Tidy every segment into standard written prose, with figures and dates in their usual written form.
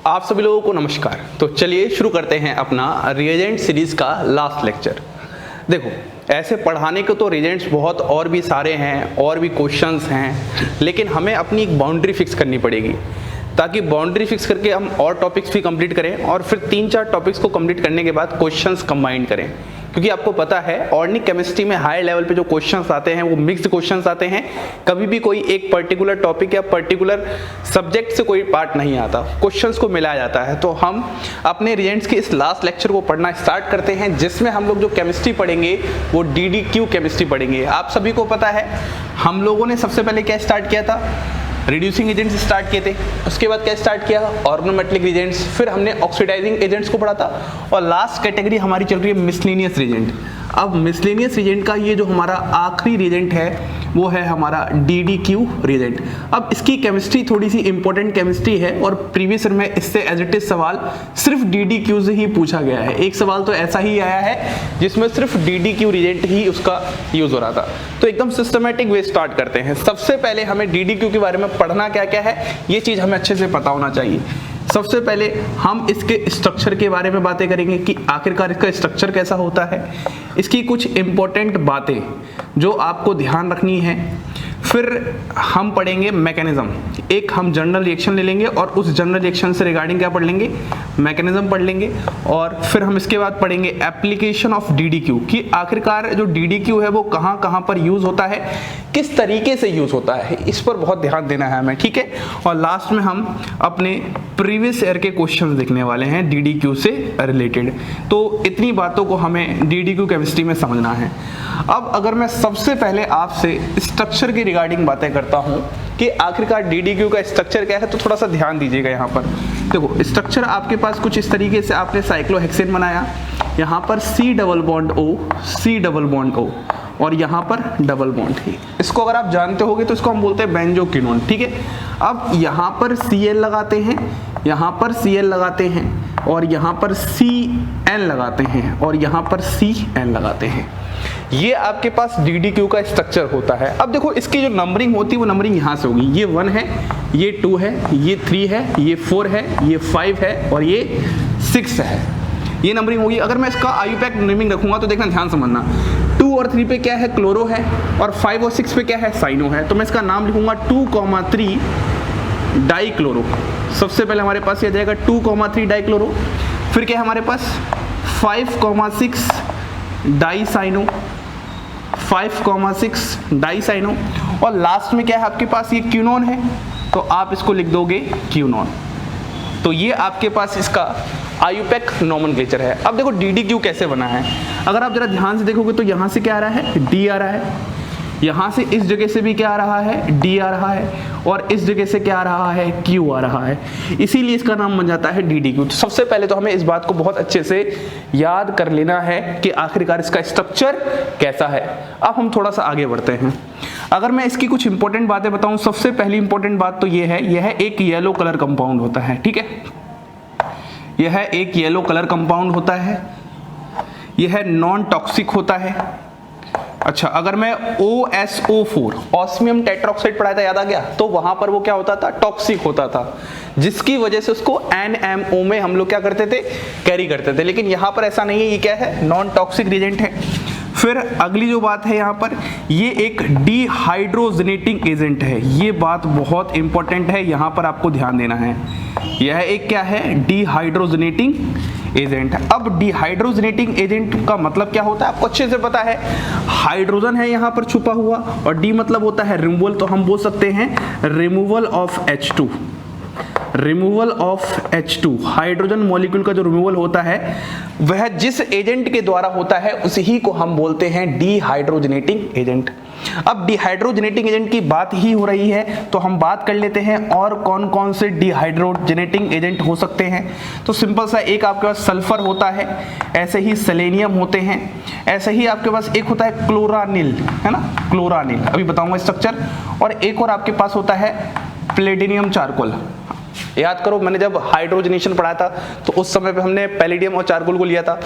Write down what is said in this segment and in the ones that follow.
आप सभी लोगों को नमस्कार। तो चलिए शुरू करते हैं अपना रिएजेंट सीरीज का लास्ट लेक्चर। देखो, ऐसे पढ़ाने को तो रिएजेंट्स बहुत और भी सारे हैं और भी क्वेश्चंस हैं, लेकिन हमें अपनी एक बाउंड्री फिक्स करनी पड़ेगी ताकि बाउंड्री फिक्स करके हम और टॉपिक्स भी कंप्लीट करें और फिर 3-4 टॉपिक्स को कंप्लीट करने के बाद क्वेश्चंस कंबाइन करें। क्योंकि आपको पता है ऑर्गेनिक केमिस्ट्री में हाई लेवल पे जो क्वेश्चंस आते हैं वो मिक्स्ड क्वेश्चंस आते हैं। कभी भी कोई एक पर्टिकुलर टॉपिक या पर्टिकुलर सब्जेक्ट से कोई पार्ट नहीं आता, क्वेश्चंस को मिलाया जाता है। तो हम अपने रिएजेंट्स के इस लास्ट लेक्चर को पढ़ना स्टार्ट करते हैं, जिसमें हम लोग जो केमिस्ट्री पढ़ेंगे वो DDQ केमिस्ट्री पढ़ेंगे। आप सभी को पता है हम लोगों ने सबसे पहले क्या स्टार्ट किया था, रिड्यूसिंग एजेंट्स स्टार्ट किए थे। उसके बाद क्या स्टार्ट किया, ऑर्गेनोमेटेलिक एजेंट्स, फिर हमने ऑक्सीडाइजिंग एजेंट्स को पढ़ा था और लास्ट कैटेगरी हमारी चल रही है मिसलेनियस रिएजेंट। अब मिसलेनियस रिएजेंट का ये जो हमारा आखिरी रिएजेंट है वो है हमारा DDQ रिएजेंट। अब इसकी केमिस्ट्री थोड़ी सी इंपॉर्टेंट केमिस्ट्री है और प्रीवियस ईयर में इससे एज इट इज सवाल सिर्फ DDQ से ही पूछा गया है। एक सवाल तो ऐसा ही आया है जिसमें सिर्फ DDQ रिएजेंट ही उसका यूज हो रहा था। तो एकदम सिस्टमेटिक वे स्टार्ट करते हैं। सबसे पहले हमें DDQ के बारे में पढ़ना क्या क्या है ये चीज हमें अच्छे से पता होना चाहिए। सबसे पहले हम इसके स्ट्रक्चर के बारे में बातें करेंगे कि आखिरकार इसका स्ट्रक्चर कैसा होता है, इसकी कुछ इंपॉर्टेंट बातें जो आपको ध्यान रखनी है। फिर हम पढ़ेंगे मैकेनिज्म, एक हम जनरल रिएक्शन ले लेंगे और उस जनरल रिएक्शन से रिगार्डिंग क्या पढ़ लेंगे, मैकेनिज्म पढ़ लेंगे। और फिर हम इसके बाद पढ़ेंगे एप्लीकेशन ऑफ DDQ कि आखिरकार जो DDQ है वो कहाँ कहाँ पर यूज होता है, किस तरीके से यूज होता है, इस पर बहुत ध्यान देना है हमें, ठीक है। और लास्ट में हम अपने प्रीवियस ईयर के क्वेश्चन देखने वाले हैं DDQ से रिलेटेड। तो इतनी बातों को हमें DDQ केमिस्ट्री में समझना है। अब अगर मैं सबसे पहले आपसे स्ट्रक्चर की रिगार्डिंग बातें करता हूं कि आखिरकार DDQ का स्ट्रक्चर क्या है, तो थोड़ा सा ध्यान दीजिएगा। यहाँ पर देखो स्ट्रक्चर आपके पास कुछ इस तरीके से, आपने साइक्लोहेक्सेन बनाया, यहाँ पर C double bond O, C double bond O और यहाँ पर डबल बॉन्ड है। इसको अगर आप जानते होगे तो इसको हम बोलते हैं बेंजोक्विनोन, ठीक है। अब यहाँ पर Cl लगाते हैं, यहाँ पर Cl लगाते हैं और यहाँ पर Cn लगाते हैं और यहाँ पर Cn लगाते हैं। ये आपके पास DDQ का स्ट्रक्चर होता है। अब देखो इसकी जो नंबरिंग होती है वो नंबरिंग यहाँ से होगी, ये 1 है, ये 2 है, ये 3 है, ये 4 है, ये 5 है और ये 6 है, ये नंबरिंग होगी। अगर मैं इसका IUPAC नेमिंग रखूंगा तो देखना, ध्यान समझना, 2 और 3 पे क्या है, क्लोरो है और 5 और 6 पे क्या है, साइनो है। तो मैं इसका नाम लिखूंगा 2,3 डाइक्लोरो। सबसे पहले हमारे पास ये आ जाएगा 2,3 डाइक्लोरो। फिर क्या है हमारे पास 5,6 डाइसाइनो, 5,6 डाइसाइनो और लास्ट में क्या है आपके पास, ये क्यूनोन है, तो आप इसको लिख दोगे क्यूनोन। तो ये आपके पास इसका IUPAC नोमेनक्लेचर है। अब देखो DDQ कैसे बना है, अगर आप जरा ध्यान से देखोगे तो यहाँ से क्या आ रहा है, D आ रहा है, यहाँ से इस जगह से भी क्या आ रहा है, D आ रहा है और इस जगह से क्या आ रहा है, Q आ रहा है। इसीलिए इसका नाम बन जाता है DDQ। तो सबसे पहले तो हमें इस बात को बहुत अच्छे से याद कर लेना है कि आखिरकार इसका स्ट्रक्चर कैसा है। अब हम थोड़ा सा आगे बढ़ते हैं। अगर मैं इसकी कुछ इंपॉर्टेंट बातें बताऊं, सबसे पहली इंपॉर्टेंट बात तो ये है, यह एक येलो कलर कंपाउंड होता है, ठीक है। यह एक येलो कलर कंपाउंड होता है, यह नॉन टॉक्सिक होता है। अच्छा, अगर मैं OSO4 ऑस्मियम टेट्राऑक्साइड पढ़ाया था, याद आ गया, तो वहां पर वो क्या होता था, टॉक्सिक होता था, जिसकी वजह से उसको NMO में हम लोग क्या करते थे, कैरी करते थे। लेकिन यहाँ पर ऐसा नहीं है, ये क्या है, नॉन टॉक्सिक रिएजेंट है। फिर अगली जो बात है यहाँ पर, ये एक डिहाइड्रोजनेटिंग एजेंट है। ये बात बहुत इंपॉर्टेंट है, यहाँ पर आपको ध्यान देना है। यह एक क्या है, डिहाइड्रोजनेटिंग एजेंट। अब डिहाइड्रोजनेटिंग एजेंट का मतलब क्या होता है आपको अच्छे से पता है, हाइड्रोजन है यहाँ पर छुपा हुआ और डी मतलब होता है रिमूवल, तो हम बोल सकते हैं removal of H2। Removal of H2, hydrogen molecule का जो रिमूवल होता है वह जिस एजेंट के द्वारा होता है उसी को हम बोलते हैं डिहाइड्रोजनेटिंग एजेंट। अब डिहाइड्रोजनेटिंग एजेंट की बात ही हो रही है तो हम बात कर लेते हैं और कौन कौन से डिहाइड्रोजनेटिंग एजेंट हो सकते हैं। तो सिंपल सा, एक आपके पास सल्फर होता है, ऐसे ही सेलेनियम होते हैं, ऐसे ही आपके पास एक होता है क्लोरानिल, है ना, क्लोरानिल, अभी बताऊंगा स्ट्रक्चर। और एक और आपके पास होता है प्लेटिनियम चारकोल। याद करो मैंने जब हाइड्रोजनेशन पढ़ा था तो उस समय पे हमने पैलेडियम और चारकोल को लिया था।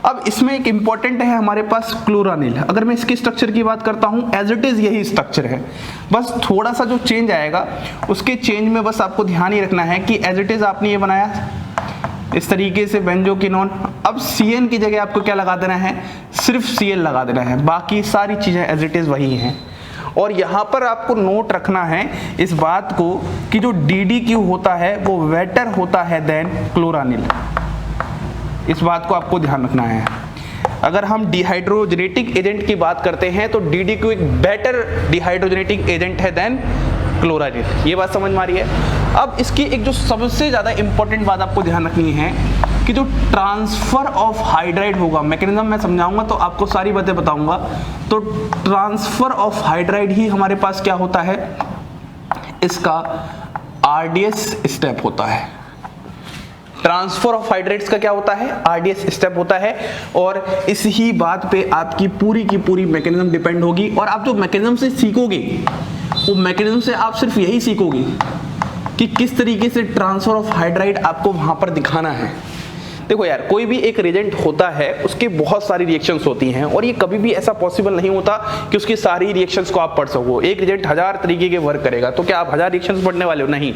अब इसमें एक इंपॉर्टेंट है हमारे पास क्लोरानिल। अगर मैं इसके स्ट्रक्चर की बात करता हूं एज इट इज यही स्ट्रक्चर है, बस थोड़ा सा जो चेंज आएगा उसके चेंज में बस आपको ध्यान ही रखना है कि एज इट इज आपने ये बनाया इस तरीके से बेंजोक्विनोन। अब CN की जगह आपको क्या लगा देना है, सिर्फ Cl लगा देना है, बाकी सारी चीजें एज इट इज वही हैं। और यहाँ पर आपको नोट रखना है इस बात को कि जो DDQ होता है वो वेटर होता है देन क्लोरानिल। इस बात को आपको ध्यान रखना है। अगर हम डिहाइड्रोजनेटिक एजेंट की बात करते हैं तो DDQ एक बेटर डिहाइड्रोजनेटिक एजेंट है देन क्लोरानिल। ये बात समझ में आ रही है। अब इसकी एक जो सबसे ज़्यादा इंपॉर्टेंट बात आपको ध्यान रखनी है कि जो ट्रांसफर ऑफ हाइड्राइड होगा, मैकेनिज्म मैं समझाऊंगा तो आपको सारी बातें बताऊंगा। तो ट्रांसफर ऑफ हाइड्राइड ही हमारे पास क्या होता है, इसका RDS स्टेप होता है। ट्रांसफर ऑफ हाइड्रेट्स का क्या होता है, RDS स्टेप होता है। और इस ही बात पे आपकी पूरी की पूरी मैकेनिज्म डिपेंड होगी। और आप जो मैकेनिज्म से सीखोगे वो मैकेनिज्म से आप सिर्फ यही सीखोगे कि किस तरीके से ट्रांसफर ऑफ हाइड्राइड आपको वहां पर दिखाना है। देखो यार, कोई भी एक रिएजेंट होता है उसकी बहुत सारी रिएक्शंस होती हैं और ये कभी भी ऐसा पॉसिबल नहीं होता कि उसकी सारी रिएक्शंस को आप पढ़ सको। एक रिएजेंट 1000 तरीके के वर्क करेगा तो क्या आप 1000 रिएक्शंस पढ़ने वाले हो? नहीं।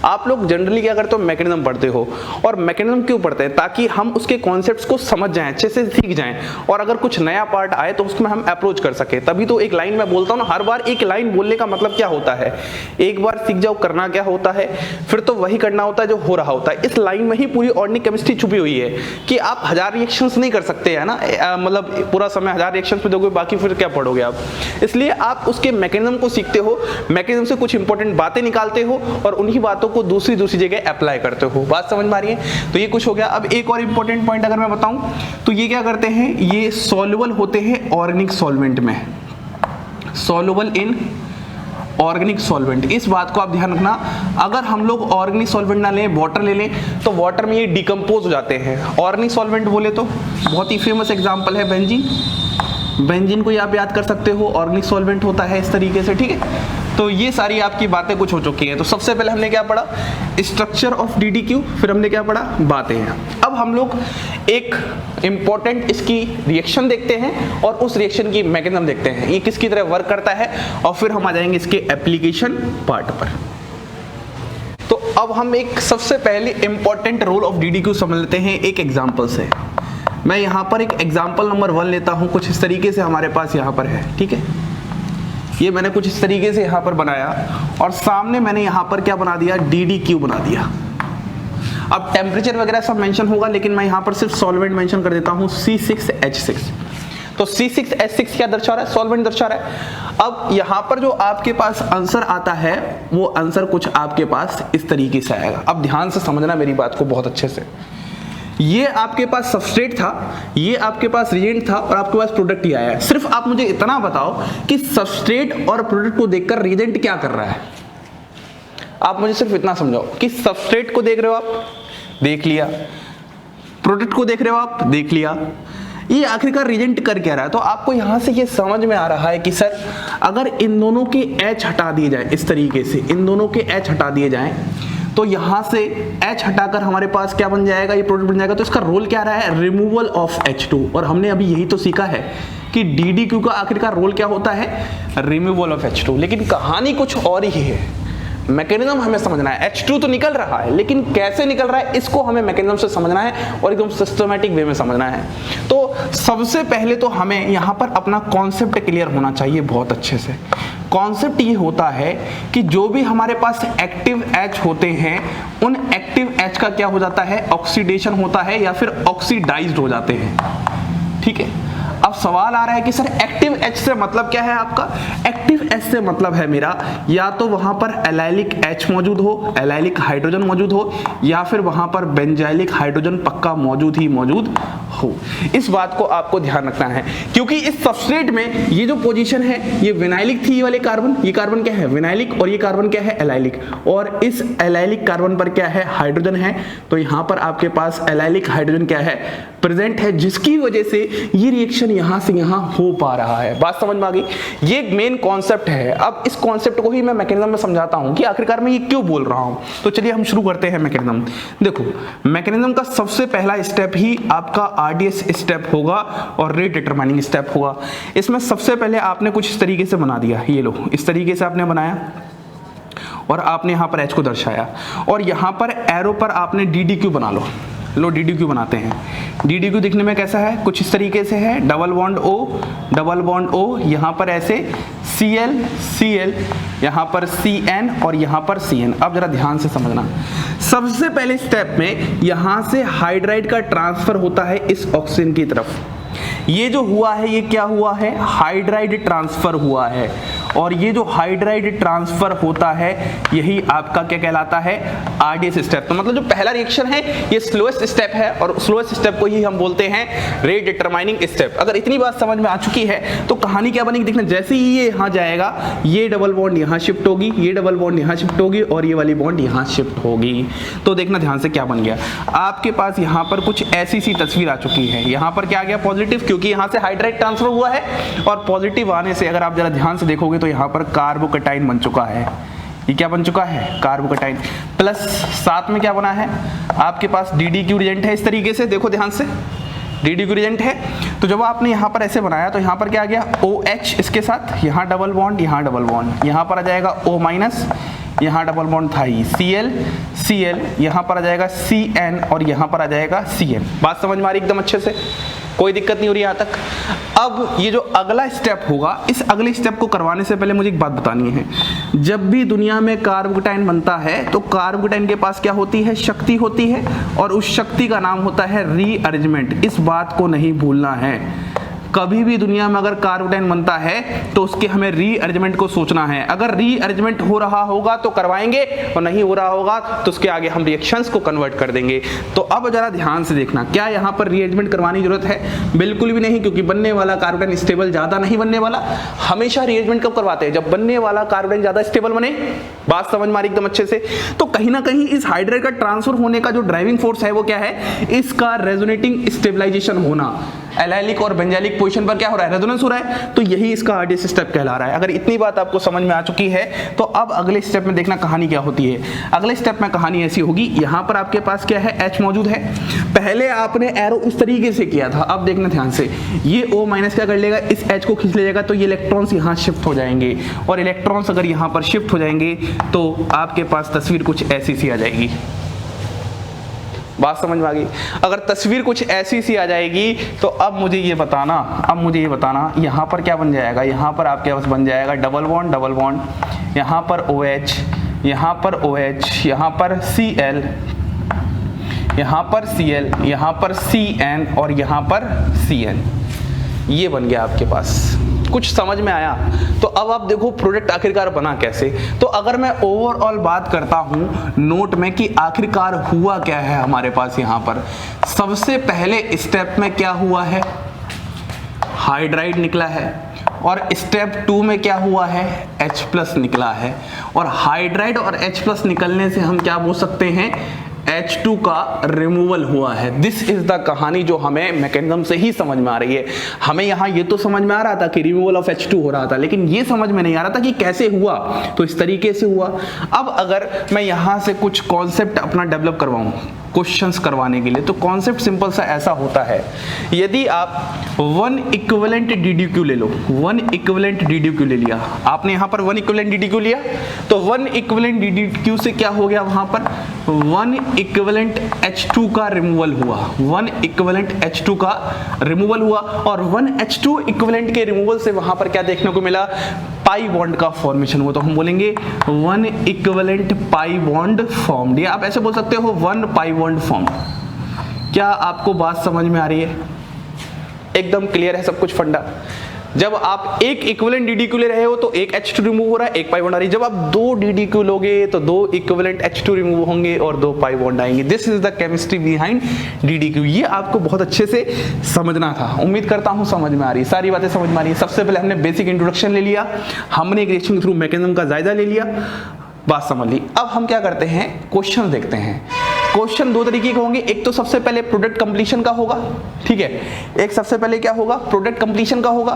आप लोग जनरली क्या करते हो, मैकेनिज्म पढ़ते हो। और मैकेनिज्म क्यों पढ़ते हैं? ताकि हम उसके कॉन्सेप्ट्स को समझ जाएं, अच्छे से सीख जाएं, और अगर कुछ नया पार्ट आए तो उसमें हम अप्रोच कर सके। तभी तो एक लाइन में बोलता हूँ ना, हर बार एक लाइन बोलने का मतलब क्या होता है, एक बार सीख जाओ करना क्या होता है, फिर तो वही करना होता है जो हो रहा होता है। इस लाइन में ही पूरी ऑर्गेनिक केमिस्ट्री छुपी हुई है कि आप 1000 रिएक्शंस नहीं कर सकते है ना, मतलब पूरा समय 1000 रिएक्शंस पे दोगे, बाकी फिर क्या पढ़ोगे आप। इसलिए आप उसके मैकेनिज्म को सीखते हो, मैकेनिज्म से कुछ इंपॉर्टेंट बातें निकालते हो और उन्हीं बातों को दूसरी जगह अप्लाई करते हो। बात समझ में आ रही है? तो ये कुछ हो गया। अब एक और इंपॉर्टेंट पॉइंट अगर मैं बताऊं तो ये क्या करते हैं, ये सॉल्युबल होते हैं ऑर्गेनिक सॉल्वेंट में, सॉल्युबल इन ऑर्गेनिक सॉल्वेंट। इस बात को आप ध्यान रखना, अगर हम लोग ऑर्गेनिक सॉल्वेंट ना लें, वाटर ले लें, तो वाटर में ये डिकम्पोज हो जाते हैं। ऑर्गेनिक सॉल्वेंट बोले तो बहुत ही फेमस एग्जांपल है बेंजीन। बेंजीन को आप याद कर सकते हो, ऑर्गेनिक सॉल्वेंट होता है इस तरीके से, ठीक है। तो ये सारी आपकी बातें कुछ हो चुकी हैं। तो सबसे पहले हमने क्या पढ़ा, स्ट्रक्चर ऑफ DDQ, फिर हमने क्या पढ़ा, बातें हैं। अब हम लोग एक इंपॉर्टेंट इसकी रिएक्शन देखते हैं और उस रिएक्शन की मैकेनिज्म देखते हैं, ये किसकी तरह वर्क करता है, और फिर हम आ जाएंगे इसके एप्लीकेशन पार्ट पर। तो अब हम एक सबसे पहले इंपॉर्टेंट रोल ऑफ DDQ समझ लेते हैं एक एग्जाम्पल से। मैं यहाँ पर एक एग्जाम्पल नंबर 1 लेता हूँ, कुछ इस तरीके से हमारे पास यहाँ पर है, ठीक है। ये मैंने कुछ इस तरीके से यहाँ पर बनाया और सामने मैंने यहाँ पर क्या बना दिया, DDQ बना दिया। अब टेम्परेचर वगैरह सब मेंशन होगा, लेकिन मैं यहाँ पर सिर्फ सॉल्वेंट मेंशन कर देता हूँ, C6H6। तो C6H6 क्या दर्शा रहा है, सॉल्वेंट दर्शा रहा है। अब यहाँ पर जो आपके पास आंसर आता है वो आंसर कुछ आपके पास इस तरीके से आएगा। अब ध्यान से समझना मेरी बात को बहुत अच्छे से। ये आपके पास सबस्ट्रेट था, ये आपके पास रिएजेंट था और आपके पास प्रोडक्ट ही आया है। सिर्फ आप मुझे इतना बताओ कि सबस्ट्रेट और प्रोडक्ट को देखकर रिएजेंट क्या कर रहा है। आप मुझे सिर्फ इतना समझाओ कि सबस्ट्रेट को देख रहे हो आप, देख लिया, प्रोडक्ट को देख रहे हो आप, देख लिया, ये आखिरकार रिएजेंट कर क्या रहा है। तो आपको यहां से ये समझ में आ रहा है कि सर अगर इन दोनों के H हटा दिए जाए, इस तरीके से इन दोनों के H हटा दिए जाए तो यहां से H हटाकर हमारे पास क्या बन जाएगा, ये प्रोडक्ट बन जाएगा। तो इसका रोल क्या रहा है, रिमूवल ऑफ H2। और हमने अभी यही तो सीखा है कि DDQ का आखिरकार रोल क्या होता है, रिमूवल ऑफ H2। लेकिन कहानी कुछ और ही है, मैकेनिज्म हमें समझना है। H2 तो निकल रहा है, लेकिन कैसे निकल रहा है इसको हमें मैकेनिज्म से समझना है और एकदम सिस्टमैटिक वे में समझना है। तो सबसे पहले तो हमें यहाँ पर अपना कॉन्सेप्ट क्लियर होना चाहिए बहुत अच्छे से। कॉन्सेप्ट ये होता है कि जो भी हमारे पास एक्टिव H होते हैं उन एक्टिव H का क्या हो जाता है, ऑक्सीडेशन होता है या फिर ऑक्सीडाइज्ड हो जाते हैं, ठीक है। अब सवाल आ रहा है कि सर एक्टिव H से मतलब क्या है आपका, एक्टिव H से मतलब है मेरा या तो वहां पर एलाइलिक H मौजूद हो, एलाइलिक हाइड्रोजन मौजूद हो, या फिर वहां पर बेंजाइलिक हाइड्रोजन पक्का मौजूद ही मौजूद हो। इस बात को आपको ध्यान रखना है, क्योंकि इस सबस्ट्रेट में ये जो पोजीशन है ये विनाइलिक थी, ये वाले कार्बन, ये कार्बन क्या है विनाइलिक और ये कार्बन क्या है एलाइलिक, और इस एलाइलिक कार्बन पर क्या है हाइड्रोजन है। तो यहाँ पर आपके पास एलाइलिक हाइड्रोजन क्या है प्रेजेंट है, जिसकी वजह से ये रिएक्शन यहां से यहां हो पा रहा है। बात समझ में आ गई? ये मेन कॉन्सेप्ट है। अब इस कॉन्सेप्ट को ही मैं मैकेनिज्म में समझाता हूं कि आखिरकार मैं ये क्यों बोल रहा हूं। तो चलिए हम शुरू करते हैं मैकेनिज्म। देखो, मैकेनिज्म का सबसे पहला स्टेप ही आपका आरडीएस स्टेप होगा और रेट डिटरमाइनिंग स्टेप होगा। इसमें सबसे पहले आपने कुछ इस तरीके से बना दिया, ये लो, इस तरीके से आपने बनाया और आपने यहां पर एच को दर्शाया और यहां पर एरो पर आपने DDQ बना लो। DDQ बनाते हैं। DDQ दिखने में कैसा है? कुछ इस तरीके से है, डबल बॉन्ड O, यहाँ पर ऐसे Cl, यहाँ पर Cn और यहाँ पर Cn। अब जरा ध्यान से समझना, सबसे पहले स्टेप में यहाँ से हाइड्राइड का ट्रांसफर होता है इस ऑक्सीजन की तरफ। ये जो हुआ है, ये क्या हुआ है? हाइड्राइड ट्रांसफर हुआ है। और ये जो हाइड्राइड ट्रांसफर होता है यही आपका क्या कहलाता है? RDS step. तो मतलब जो पहला रिएक्शन है ये स्लोएस्ट स्टेप है और स्लोएस्ट स्टेप को ही हम बोलते हैं रेट डिटरमाइनिंग स्टेप। अगर इतनी बात समझ में आ चुकी है तो कहानी क्या बनेगी देखना, जैसे ही ये यहाँ जाएगा ये डबल बॉन्ड यहाँ शिफ्ट होगी, ये डबल बॉन्ड यहाँ शिफ्ट होगी और ये वाली बॉन्ड यहाँ शिफ्ट होगी। तो देखना ध्यान से क्या बन गया, आपके पास यहाँ पर कुछ ऐसी सी तस्वीर आ चुकी है। यहाँ पर क्या आ गया? पॉजिटिव, क्योंकि यहाँ से हाइड्राइड ट्रांसफर हुआ है और पॉजिटिव आने से अगर आप जरा ध्यान से देखोगे तो यहाँ पर कार्बोकैटायन बन चुका है। ये क्या बन चुका है? कार्बोकैटायन। प्लस साथ में क्या बना है? आपके पास DDQ रिएजेंट है इस तरीके से, देखो ध्यान से, DDQ रिएजेंट है। तो जब आपने यहाँ पर ऐसे बनाया तो यहाँ पर क्या आ गया? OH, इसके साथ यहाँ डबल बॉन्ड, यहाँ डबल बॉन्ड, यहाँ पर आ जाएगा O-, यहाँ डबल बॉन्ड था ही Cl, यहाँ पर आ जाएगा Cn और यहाँ पर आ जाएगा Cn। बात समझ में आ रही एकदम अच्छे से? कोई दिक्कत नहीं हो रही यहाँ तक? अब ये जो अगला स्टेप होगा, इस अगले स्टेप को करवाने से पहले मुझे एक बात बतानी है। जब भी दुनिया में कार्बोकैटायन बनता है तो कार्बोकैटायन के पास क्या होती है? शक्ति होती है और उस शक्ति का नाम होता है रीअरेंजमेंट। इस बात को नहीं भूलना है। कभी भी दुनिया में अगर कार्बोकैटायन बनता है तो उसके हमें रीअरेंजमेंट को सोचना है। अगर रीअरेंजमेंट हो रहा होगा तो करवाएंगे और नहीं हो रहा होगा तो उसके आगे हम रिएक्शंस को कन्वर्ट कर देंगे। तो अब जरा ध्यान से देखना, क्या यहाँ पर रीअरेंजमेंट करवाने की जरूरत है? बिल्कुल भी नहीं, क्योंकि बनने वाला कार्बोकैटायन स्टेबल ज्यादा नहीं बनने वाला। हमेशा रीअरेंजमेंट कब करवाते हैं? जब बनने वाला कार्बोकैटायन ज्यादा स्टेबल बने। बात समझ में आ रही एकदम अच्छे से? तो कहीं ना कहीं इस हाइड्राइड का ट्रांसफर होने का जो ड्राइविंग फोर्स है वो क्या है? इसका रेजोनेटिंग स्टेबलाइजेशन होना। एलाइलिक और बेंजाइलिक पोजीशन पर क्या हो रहा है? रेजोनेंस हो रहा है। तो यही इसका आरडीएस स्टेप कहला रहा है। अगर इतनी बात आपको समझ में आ चुकी है तो अब अगले स्टेप में देखना कहानी क्या होती है। अगले स्टेप में कहानी ऐसी होगी, यहाँ पर आपके पास क्या है? H मौजूद है। पहले आपने एरो इस तरीके से किया था, अब देखना ध्यान से, ये O- क्या कर लेगा? इस H को खींच ले जाएगा तो ये इलेक्ट्रॉन्स यहाँ शिफ्ट हो जाएंगे और इलेक्ट्रॉन्स अगर यहाँ पर शिफ्ट हो जाएंगे तो आपके पास तस्वीर कुछ ऐसी सी आ जाएगी। बात समझ में आ गई? अगर तस्वीर कुछ ऐसी सी आ जाएगी तो अब मुझे ये बताना यहाँ पर क्या बन जाएगा? यहाँ पर आपके पास बन जाएगा डबल बॉन्ड, यहाँ पर OH, यहाँ पर OH, यहाँ पर Cl, यहाँ पर Cl, यहाँ पर Cn और यहाँ पर Cn। ये बन गया आपके पास। कुछ समझ में आया? तो अब आप देखो प्रोडक्ट आखिरकार बना कैसे। तो अगर मैं ओवरऑल बात करता हूं नोट में कि आखिरकार हुआ क्या है हमारे पास, यहाँ पर सबसे पहले स्टेप में क्या हुआ है? हाइड्राइड निकला है और स्टेप 2 में क्या हुआ है? H+ निकला है। और हाइड्राइड और H+ निकलने से हम क्या बोल सकते हैं? H2 का रिमूवल हुआ है। दिस इज द कहानी जो हमें मैकेनिज्म से ही समझ में आ रही है। हमें यहाँ ये तो समझ में आ रहा था कि रिमूवल ऑफ H2 हो रहा था, लेकिन ये समझ में नहीं आ रहा था कि कैसे हुआ। तो इस तरीके से हुआ। अब अगर मैं यहाँ से कुछ कॉन्सेप्ट अपना डेवलप करवाऊँ क्वेश्चंस करवाने के लिए, तो कॉन्सेप्ट सिंपल सा ऐसा होता है, यदि आप 1 इक्विवेलेंट DDQ ले लो, 1 इक्विवेलेंट DDQ ले लिया आपने, यहाँ पर 1 इक्विवेलेंट DDQ लिया तो 1 इक्विवेलेंट DDQ से क्या हो गया? वहां पर 1 इक्विवेलेंट H2 का रिमूवल हुआ, 1 इक्विवेलेंट H2 का रिमूवल हुआ और 1 H2 इक्विवेलेंट के रिमूवल से वहां पर क्या देखने को मिला? पाई बॉन्ड का फॉर्मेशन हुआ। तो हम बोलेंगे 1 इक्विवेलेंट पाई बॉन्ड फॉर्म्ड, या आप ऐसे बोल सकते हो 1 पाई बॉन्ड फॉर्म्ड। क्या आपको बात समझ में आ रही है? एकदम क्लियर है सब कुछ फंडा। जब आप एक इक्विवेलेंट DDQ ले रहे हो तो एक H2 रिमूव हो रहा है, एक पाई बॉन्ड आ रही है। जब आप 2 DDQ लोगे तो 2 इक्विवेलेंट H2 रिमूव होंगे और 2 पाई बॉन्ड आएंगे। This is the chemistry behind DDQ। ये आपको बहुत अच्छे से समझना था। उम्मीद करता हूं समझ में आ रही है, सारी बातें समझ में आ रही है। सबसे पहले हमने बेसिक इंट्रोडक्शन ले लिया, हमने एक रिएक्शन के थ्रू मैकेनिज्म का जायजा ले लिया, बात समझ ली। अब हम क्या करते हैं? क्वेश्चन देखते हैं। क्वेश्चन दो तरीके के होंगे, एक तो सबसे पहले प्रोडक्ट कंप्लीशन का होगा, ठीक है, एक सबसे पहले क्या होगा, प्रोडक्ट कंप्लीशन का होगा।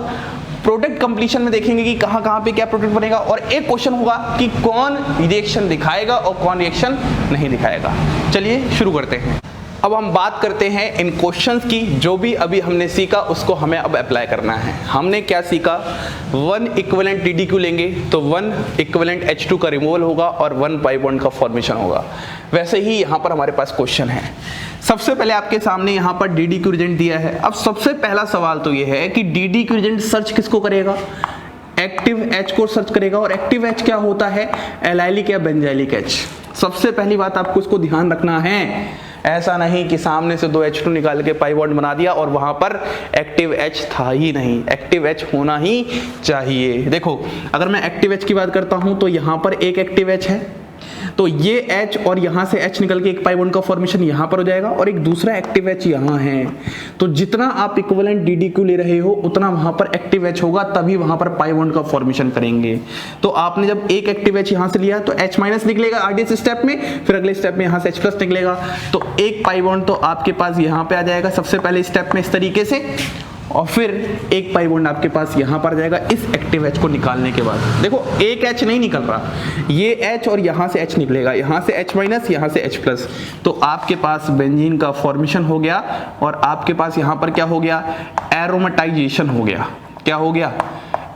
प्रोडक्ट कंप्लीशन में देखेंगे कि कहां कहां पे क्या प्रोडक्ट बनेगा, और एक क्वेश्चन होगा कि कौन रिएक्शन दिखाएगा और कौन रिएक्शन नहीं दिखाएगा। चलिए शुरू करते हैं। अब हम बात करते हैं इन क्वेश्चंस की, जो भी अभी हमने सीखा उसको हमें अब अप्लाई करना है। हमने क्या सीखा, 1 इक्विवेलेंट DDQ लेंगे तो 1 इक्विवेलेंट H2 का रिमूवल होगा और 1 पाई बॉन्ड का फॉर्मेशन होगा। वैसे ही यहाँ पर हमारे पास क्वेश्चन है। सबसे पहले आपके सामने यहाँ पर DDQ रिएजेंट दिया है। अब सबसे पहला सवाल तो ये है कि DDQ रिएजेंट सर्च किसको करेगा, एक्टिव H को सर्च करेगा, और एक्टिव H क्या होता है, एलाइलिक या बेंजाइलिक H। सबसे पहली बात आपको इसको ध्यान रखना है, ऐसा नहीं कि सामने से 2 H2 निकाल के पाई बॉन्ड बना दिया और वहां पर एक्टिव H था ही नहीं, एक्टिव H होना ही चाहिए। देखो अगर मैं एक्टिव H की बात करता हूं तो यहां पर एक एक्टिव H है, तो ये H और यहां से H निकल के एक पाई बॉन्ड का फॉर्मेशन यहां पर हो जाएगा, और एक दूसरा एक्टिव H यहां है। तो जितना आप इक्विवेलेंट DDQ ले रहे हो उतना वहां पर एक्टिव H होगा, तभी वहां पर पाई बॉन्ड का फॉर्मेशन करेंगे। तो आपने जब एक एक्टिव H यहां से लिया तो H माइनस निकलेगा RDS स्टेप में, फिर अगले स्टेप में यहां से H प्लस निकलेगा, तो एक पाई बॉन्ड तो आपके पास यहां पे आ जाएगा सबसे पहले स्टेप में इस तरीके से, और फिर एक पाई बॉन्ड आपके पास यहां पर जाएगा इस एक्टिव H को निकालने के बाद। देखो एक H नहीं निकल रहा, ये H और यहां से H निकलेगा, यहां से H माइनस, यहां से H प्लस, तो आपके पास बेंजीन का फॉर्मेशन हो गया, और आपके पास यहां पर क्या हो गया, एरोमेटाइजेशन हो गया। क्या हो गया,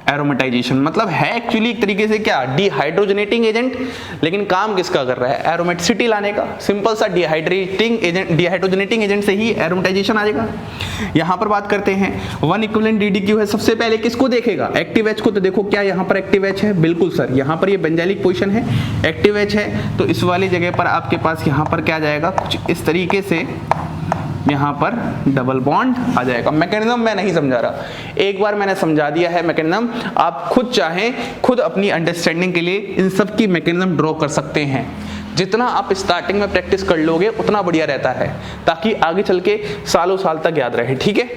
एरोमेटाइजेशन। मतलब है एक्चुअली एक तरीके से क्या, डिहाइड्रोजनेटिंग एजेंट, लेकिन काम किसका कर रहा है, एरोमेटिसिटी लाने का। सिंपल सा डिहाइड्रेटिंग एजेंट, डिहाइड्रोजनेटिंग एजेंट से ही एरोमेटाइजेशन आ जाएगा। यहां पर बात करते हैं 1 इक्विवेलेंट DDQ है, सबसे पहले किसको देखेगा, एक्टिव H को। तो देखो क्या यहां पर एक्टिव H है, बिल्कुल सर, यहां पर ये बेंजाइलिक पोजीशन है, एक्टिव H है, तो इस वाली जगह पर आपके पास यहां पर क्या जाएगा, कुछ इस तरीके से यहाँ पर डबल बॉन्ड आ जाएगा। मैकेनिज्म मैं नहीं समझा रहा, एक बार मैंने समझा दिया है मैकेनिज्म, आप खुद चाहें खुद अपनी अंडरस्टैंडिंग के लिए इन सब की मैकेनिज्म ड्रॉ कर सकते हैं। जितना आप स्टार्टिंग में प्रैक्टिस कर लोगे उतना बढ़िया रहता है, ताकि आगे चल के सालों साल तक याद रहे, ठीक है।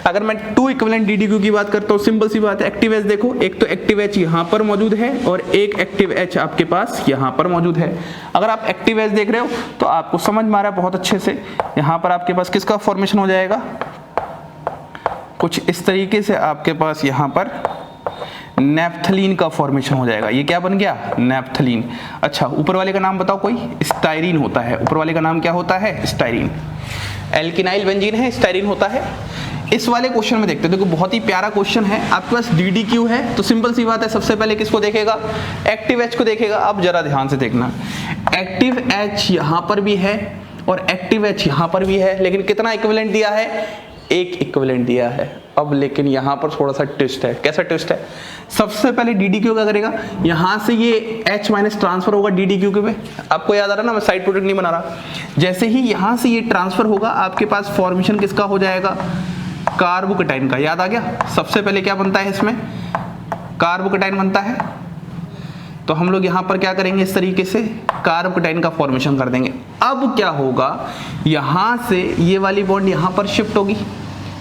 अगर मैं 2 इक्विवेलेंट DDQ की बात करता हूँ, सिंपल सी बात है, एक्टिव H देखो, एक तो एक्टिव H यहाँ पर मौजूद है और एक एक्टिव H आपके पास यहाँ पर मौजूद है। अगर आप एक्टिव H देख रहे हो तो आपको समझ में आ रहा है बहुत अच्छे से, यहाँ पर आपके पास किसका फॉर्मेशन हो जाएगा, कुछ इस तरीके से आपके पास यहाँ पर नेफ्थलीन का फॉर्मेशन हो जाएगा। ये क्या बन गया, नेफ्थलीन। अच्छा ऊपर वाले का नाम बताओ कोई, स्टाइरीन होता है, ऊपर वाले का नाम क्या होता है, स्टाइरीन। एल्किनाइल बेंजीन है, स्टाइरीन होता है। इस वाले क्वेश्चन में देखते हैं, देखो बहुत ही प्यारा क्वेश्चन है, आपके पास DDQ है, तो सिंपल सी बात है, सबसे पहले किसको देखेगा, एक्टिव H को देखेगा। अब जरा ध्यान से देखना, एक्टिव H यहां पर भी है और एक्टिव H यहां पर भी है, लेकिन कितना इक्विवेलेंट दिया है, एक इक्विवेलेंट दिया है। अब लेकिन यहां पर थोड़ा सा ट्विस्ट है। कैसा ट्विस्ट है, सबसे पहले DDQ क्या करेगा, यहां से ये H माइनस ट्रांसफर होगा DDQ के पे, आपको याद आ रहा है ना, मैं साइड प्रोडक्ट नहीं बना रहा। जैसे ही यहां से ये ट्रांसफर होगा आपके पास फॉर्मेशन किसका हो जाएगा, कार्बोकेटाइन का। याद आ गया, सबसे पहले क्या बनता है इसमें, कार्बोकेटाइन बनता है। तो हम लोग यहां पर क्या करेंगे, इस तरीके से कार्बोकेटाइन का फॉर्मेशन कर देंगे। अब क्या होगा, यहां से ये वाली बॉन्ड यहां पर शिफ्ट होगी,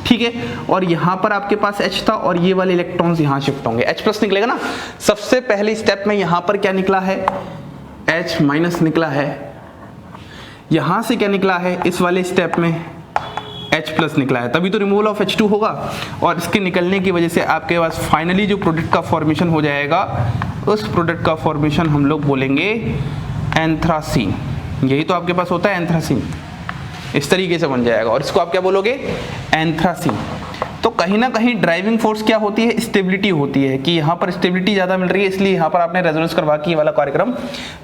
ठीक है, और यहां पर आपके पास H था और ये वाले इलेक्ट्रॉन्स यहां शिफ्ट होंगे, H प्लस निकलेगा ना। सबसे पहले स्टेप में यहां पर क्या निकला है, H माइनस निकला है, यहां से क्या निकला है, इस वाले स्टेप में H प्लस निकला है, तभी तो रिमूवल ऑफ H2 होगा, और इसके निकलने की वजह से आपके पास फाइनली जो प्रोडक्ट का फॉर्मेशन हो जाएगा, उस प्रोडक्ट का फॉर्मेशन हम लोग बोलेंगे एंथ्रासीन। यही तो आपके पास होता है एंथ्रासीन, इस तरीके से बन जाएगा, और इसको आप क्या बोलोगे, एंथ्रासीन। तो कहीं ना कहीं ड्राइविंग फोर्स क्या होती है, स्टेबिलिटी होती है, कि यहाँ पर स्टेबिलिटी ज़्यादा मिल रही है, इसलिए यहाँ पर आपने रेजोनेंस करवा के ये वाला कार्यक्रम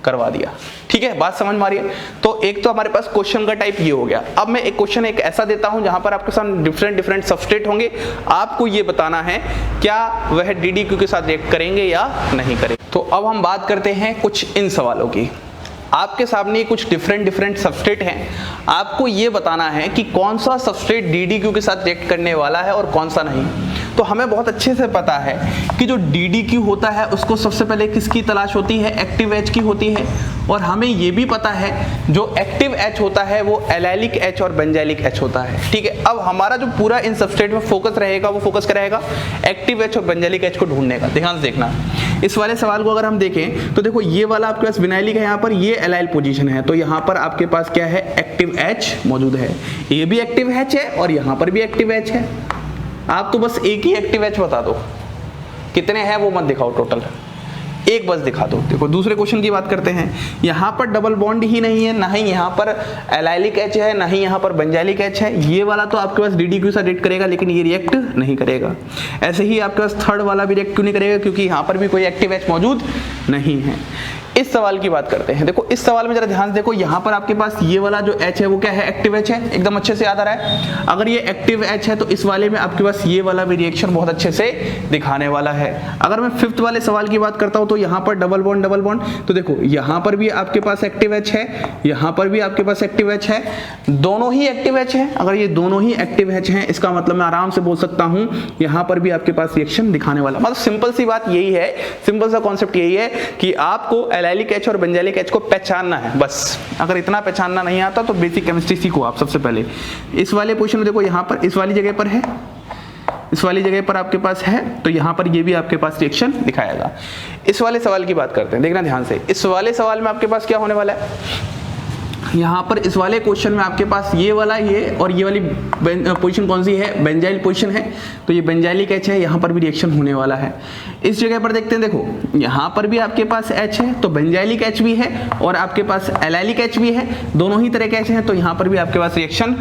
करवा दिया, ठीक है, बात समझ में आ रही है। तो एक तो हमारे पास क्वेश्चन का टाइप ये हो गया। अब मैं एक क्वेश्चन एक ऐसा देता हूँ जहाँ पर आपके साथ डिफरेंट सबस्ट्रेट होंगे, आपको ये बताना है क्या वह DDQ के साथ रिएक्ट करेंगे या नहीं करेंगे। तो अब हम बात करते हैं कुछ इन सवालों की। आपके सामने कुछ डिफरेंट सबस्ट्रेट हैं, आपको ये बताना है कि कौन सा सबस्ट्रेट DDQ के साथ रिएक्ट करने वाला है और कौन सा नहीं। तो हमें बहुत अच्छे से पता है कि जो DDQ होता है उसको सबसे पहले किसकी तलाश होती है, एक्टिव H की होती है, और हमें ये भी पता है जो एक्टिव H होता है वो एलाइलिक H और बेंजाइलिक H होता है, ठीक है। अब हमारा जो पूरा इन सबस्ट्रेट में फोकस रहेगा वो फोकस करेगा एक्टिव H और बेंजाइलिक H को ढूंढने का। ध्यान से देखना, इस वाले सवाल को अगर हम देखें तो देखो ये वाला आपके पास विनाइलिक है, यहाँ पर ये एलाइल पोजीशन है, तो यहाँ पर आपके पास क्या है, एक्टिव H मौजूद है, ये भी एक्टिव H है और यहाँ पर भी एक्टिव H है। आप तो बस एक ही एक्टिव H बता दो, कितने हैं वो मत दिखाओ, टोटल एक बस दिखा दो। देखो दूसरे क्वेश्चन की बात करते हैं, यहाँ पर डबल बॉन्ड ही नहीं है, ना ही यहाँ पर एलाइलिक H है, ना ही यहाँ पर बेंजाइलिक H है। ये वाला तो आपके पास DDQ से रिएक्ट करेगा लेकिन ये रिएक्ट नहीं करेगा। ऐसे ही आपके पास थर्ड वाला भी रिएक्ट क्यों नहीं करेगा, क्योंकि यहाँ पर भी कोई एक्टिव H मौजूद नहीं है। इस सवाल की बात करते हैं, देखो इस सवाल में जरा ध्यान से देखो, यहाँ पर आपके पास ये वाला जो H है वो क्या है, एक्टिव H है, एकदम अच्छे से याद आ रहा है। अगर ये एक्टिव H है तो इस वाले में आपके पास ये वाला भी रिएक्शन बहुत अच्छे से दिखाने वाला है। अगर मैं फिफ्थ वाले सवाल की बात करता हूँ तो यहाँ पर डबल बॉन्ड, तो देखो यहाँ पर भी आपके पास एक्टिव H है, यहाँ पर भी आपके पास एक्टिव H है, दोनों ही एक्टिव H है। अगर ये दोनों ही एक्टिव H हैं, इसका मतलब मैं आराम से बोल सकता हूँ यहाँ पर भी आपके पास रिएक्शन दिखाने वाला। मतलब सिंपल सी बात यही है, सिंपल सा कॉन्सेप्ट यही है कि आपको एलाइलिक H और बेंजाइलिक H को पहचानना है बस। अगर इतना पहचानना नहीं आता तो बेसिक केमिस्ट्री सीखो आप सबसे पहले। इस वाले पोजीशन में देखो, यहाँ पर इस वाली जगह पर है, इस वाली जगह पर आपके पास है, तो यहाँ पर ये भी आपके पास रिएक्शन दिखाएगा। इस वाले सवाल की बात करते हैं, देखना ध्यान से। इस वाले सवाल में आपके पास क्या होने वाला है, यहाँ पर इस वाले क्वेश्चन में आपके पास ये वाला, ये और ये वाली पोजीशन कौन सी है, बेंजाइल पोजीशन है, तो ये बेंजाइलिक H है, यहाँ पर भी रिएक्शन होने वाला है। इस जगह पर देखते हैं, देखो यहाँ पर भी आपके पास H है, तो बेंजाइलिक H भी है और आपके पास एलाइलिक H भी है, दोनों ही तरह के H हैं, तो यहाँ पर भी आपके पास रिएक्शन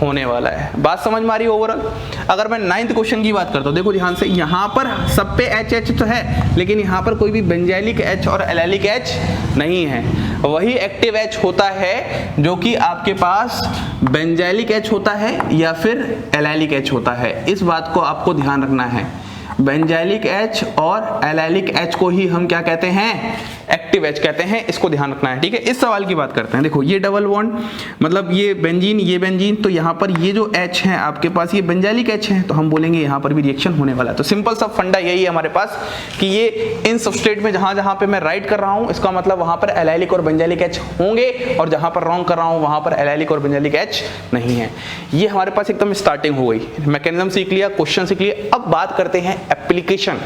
होने वाला है। बात समझ में आ रही है ओवरऑल। अगर मैं 9th क्वेश्चन की बात करता हूँ, देखो ध्यान से, यहाँ पर सब पे H तो है लेकिन यहाँ पर कोई भी बेंजाइलिक H और एलाइलिक H नहीं है। वही एक्टिव H होता है जो कि आपके पास बेंजाइलिक H होता है या फिर एलाइलिक H होता है। इस बात को आपको ध्यान रखना है, बेंजाइलिक H और एलाइलिक H को ही हम क्या कहते हैं, एक्टिव H कहते हैं। इसको ध्यान रखना है, ठीक है। इस सवाल की बात करते हैं, देखो ये डबल बॉन्ड, मतलब ये बेंजीन, ये बेंजीन, तो यहाँ पर ये जो H है आपके पास, ये बेंजाइलिक H है, तो हम बोलेंगे यहाँ पर भी रिएक्शन होने वाला है। तो सिंपल सा फंडा यही है हमारे पास कि ये इन सबस्ट्रेट में जहां जहां पे मैं राइट कर रहा हूं, इसका मतलब वहां पर एलाइलिक और बेंजाइलिक H होंगे, और जहां पर रॉन्ग कर रहा हूं वहां पर एलाइलिक और बेंजाइलिक H नहीं है। ये हमारे पास एकदम स्टार्टिंग हो गई, मैकेनिज्म सीख लिया, क्वेश्चन सीख लिया। अब बात करते हैं एप्लीकेशन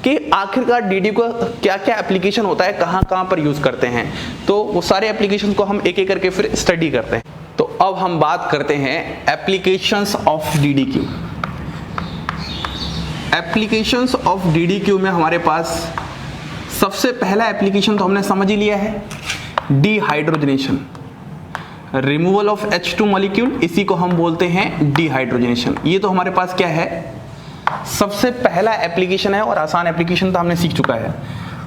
कि आखिरकार DDQ का क्या क्या एप्लीकेशन होता है, कहां कहां पर यूज करते हैं। तो वो सारे एप्लीकेशन को हम एक एक करके फिर स्टडी करते हैं। तो अब हम बात करते हैं applications of DDQ। Applications of DDQ में हमारे पास सबसे पहला एप्लीकेशन तो हमने समझ ही लिया है, dehydrogenation, removal of H2 molecule, इसी को हम बोलते हैं डिहाइड्रोजनेशन। ये तो हमारे पास क्या है, सबसे पहला एप्लीकेशन है और आसान एप्लीकेशन तो हमने सीख चुका है।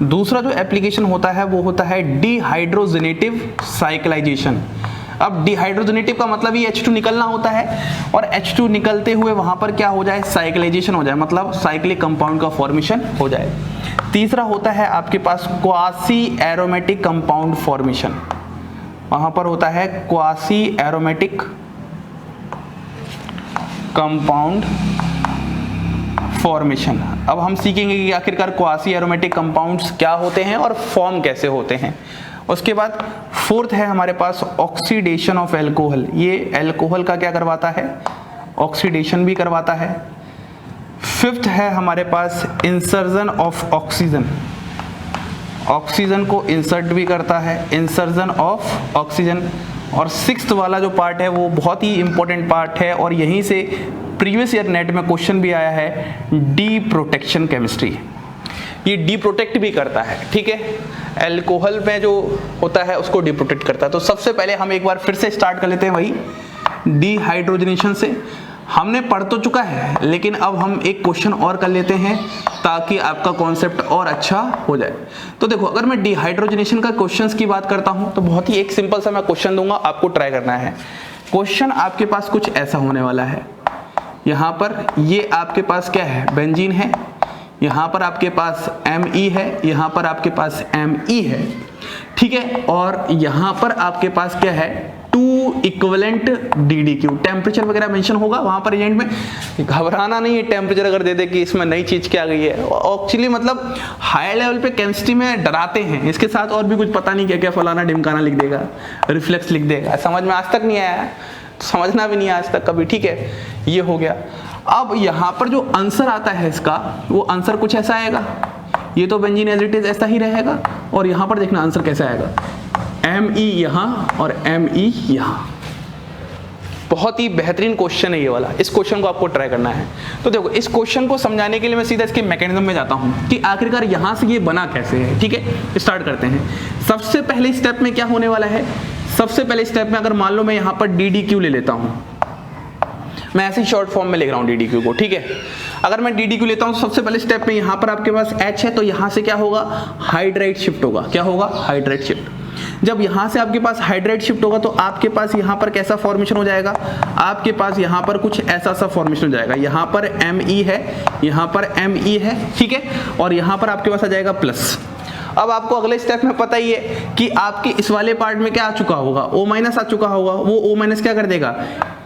दूसरा जो एप्लीकेशन होता है वो होता है डिहाइड्रोजनेटिव साइक्लाइजेशन। अब डिहाइड्रोजनेटिव का मतलब ये H2 निकलना होता है और H2 निकलते हुए वहां पर क्या हो जाए, साइक्लाइजेशन हो जाए, मतलब साइक्लिक कंपाउंड का फॉर्मेशन हो जाए। तीसरा होता है आपके पास क्वासी एरोमेटिक कंपाउंड फॉर्मेशन, वहां पर होता है क्वासी एरोमेटिक कंपाउंड फॉर्मेशन। अब हम सीखेंगे कि आखिरकार क्वासी एरोमेटिक कंपाउंड्स क्या होते हैं और फॉर्म कैसे होते हैं। उसके बाद फोर्थ है हमारे पास ऑक्सीडेशन ऑफ एल्कोहल। ये एल्कोहल का क्या करवाता है, ऑक्सीडेशन भी करवाता है। फिफ्थ है हमारे पास इंसर्जन ऑफ ऑक्सीजन, ऑक्सीजन को इंसर्ट भी करता है, इंसर्जन ऑफ ऑक्सीजन। और सिक्स्थ वाला जो पार्ट है वो बहुत ही इंपॉर्टेंट पार्ट है और यहीं से प्रीवियस ईयर नेट में क्वेश्चन भी आया है, डी प्रोटेक्शन केमिस्ट्री। ये डी प्रोटेक्ट भी करता है, ठीक है, एल्कोहल में जो होता है उसको डी प्रोटेक्ट करता है। तो सबसे पहले हम एक बार फिर से स्टार्ट कर लेते हैं वही डिहाइड्रोजनेशन से। हमने पढ़ तो चुका है लेकिन अब हम एक क्वेश्चन और कर लेते हैं ताकि आपका कॉन्सेप्ट और अच्छा हो जाए। तो देखो, अगर मैं डिहाइड्रोजनेशन का क्वेश्चंस की बात करता हूं तो बहुत ही एक सिंपल सा मैं क्वेश्चन दूंगा, आपको ट्राई करना है। क्वेश्चन आपके पास कुछ ऐसा होने वाला है, यहाँ पर ये आपके पास क्या है, बेंजीन है, यहाँ पर आपके पास Me है, यहाँ पर आपके पास Me है, ठीक है, और यहाँ पर आपके पास क्या है, 2 इक्विवेलेंट DDQ। टेम्परेचर वगैरह मेंशन होगा वहां पर एजेंट में, घबराना नहीं है। टेम्परेचर अगर दे दे कि इसमें नई चीज क्या गई है, एक्चुअली मतलब हाई लेवल पे केमिस्ट्री में डराते हैं, इसके साथ और भी कुछ पता नहीं क्या क्या फलाना ढिमकाना लिख देगा, रिफ्लेक्स लिख देगा, समझ में आज तक नहीं आया, समझना भी नहीं आज तक कभी, ठीक है, ये हो गया। अब यहाँ पर जो आंसर आता है इसका, वो आंसर कुछ ऐसा आएगा, ये तो बेंजीन एज इट इज ऐसा ही रहेगा, और यहाँ पर देखना आंसर कैसे आएगा, Me यहाँ और Me यहाँ। बहुत ही बेहतरीन क्वेश्चन है ये वाला, इस क्वेश्चन को आपको ट्राई करना है। तो देखो इस क्वेश्चन को समझाने के लिए मैं सीधा इसके मैकेनिज्म में जाता हूँ कि आखिरकार यहाँ से ये बना कैसे है। ठीक है, स्टार्ट करते हैं। सबसे पहले स्टेप में क्या होने वाला है, सबसे पहले स्टेप में अगर मान लो मैं यहाँ पर DDQ ले लेता हूँ, मैं ऐसे ही शॉर्ट फॉर्म में लिख रहा हूँ DDQ को। ठीक है, अगर मैं DDQ लेता हूँ तो सबसे पहले स्टेप में यहाँ पर आपके पास H है, तो यहाँ से क्या होगा, हाइड्राइड शिफ्ट होगा। क्या होगा, हाइड्राइड शिफ्ट। जब यहाँ से आपके पास हाइड्राइड शिफ्ट होगा तो आपके पास यहाँ पर कैसा फॉर्मेशन हो जाएगा, आपके पास यहाँ पर कुछ ऐसा सा फॉर्मेशन हो जाएगा। यहाँ पर Me है, यहाँ पर Me है, ठीक है, और यहाँ पर आपके पास आ जाएगा प्लस। अब आपको अगले स्टेप में पता ही है कि आपके इस वाले पार्ट में क्या आ चुका होगा, O- आ चुका होगा। वो O- क्या कर देगा,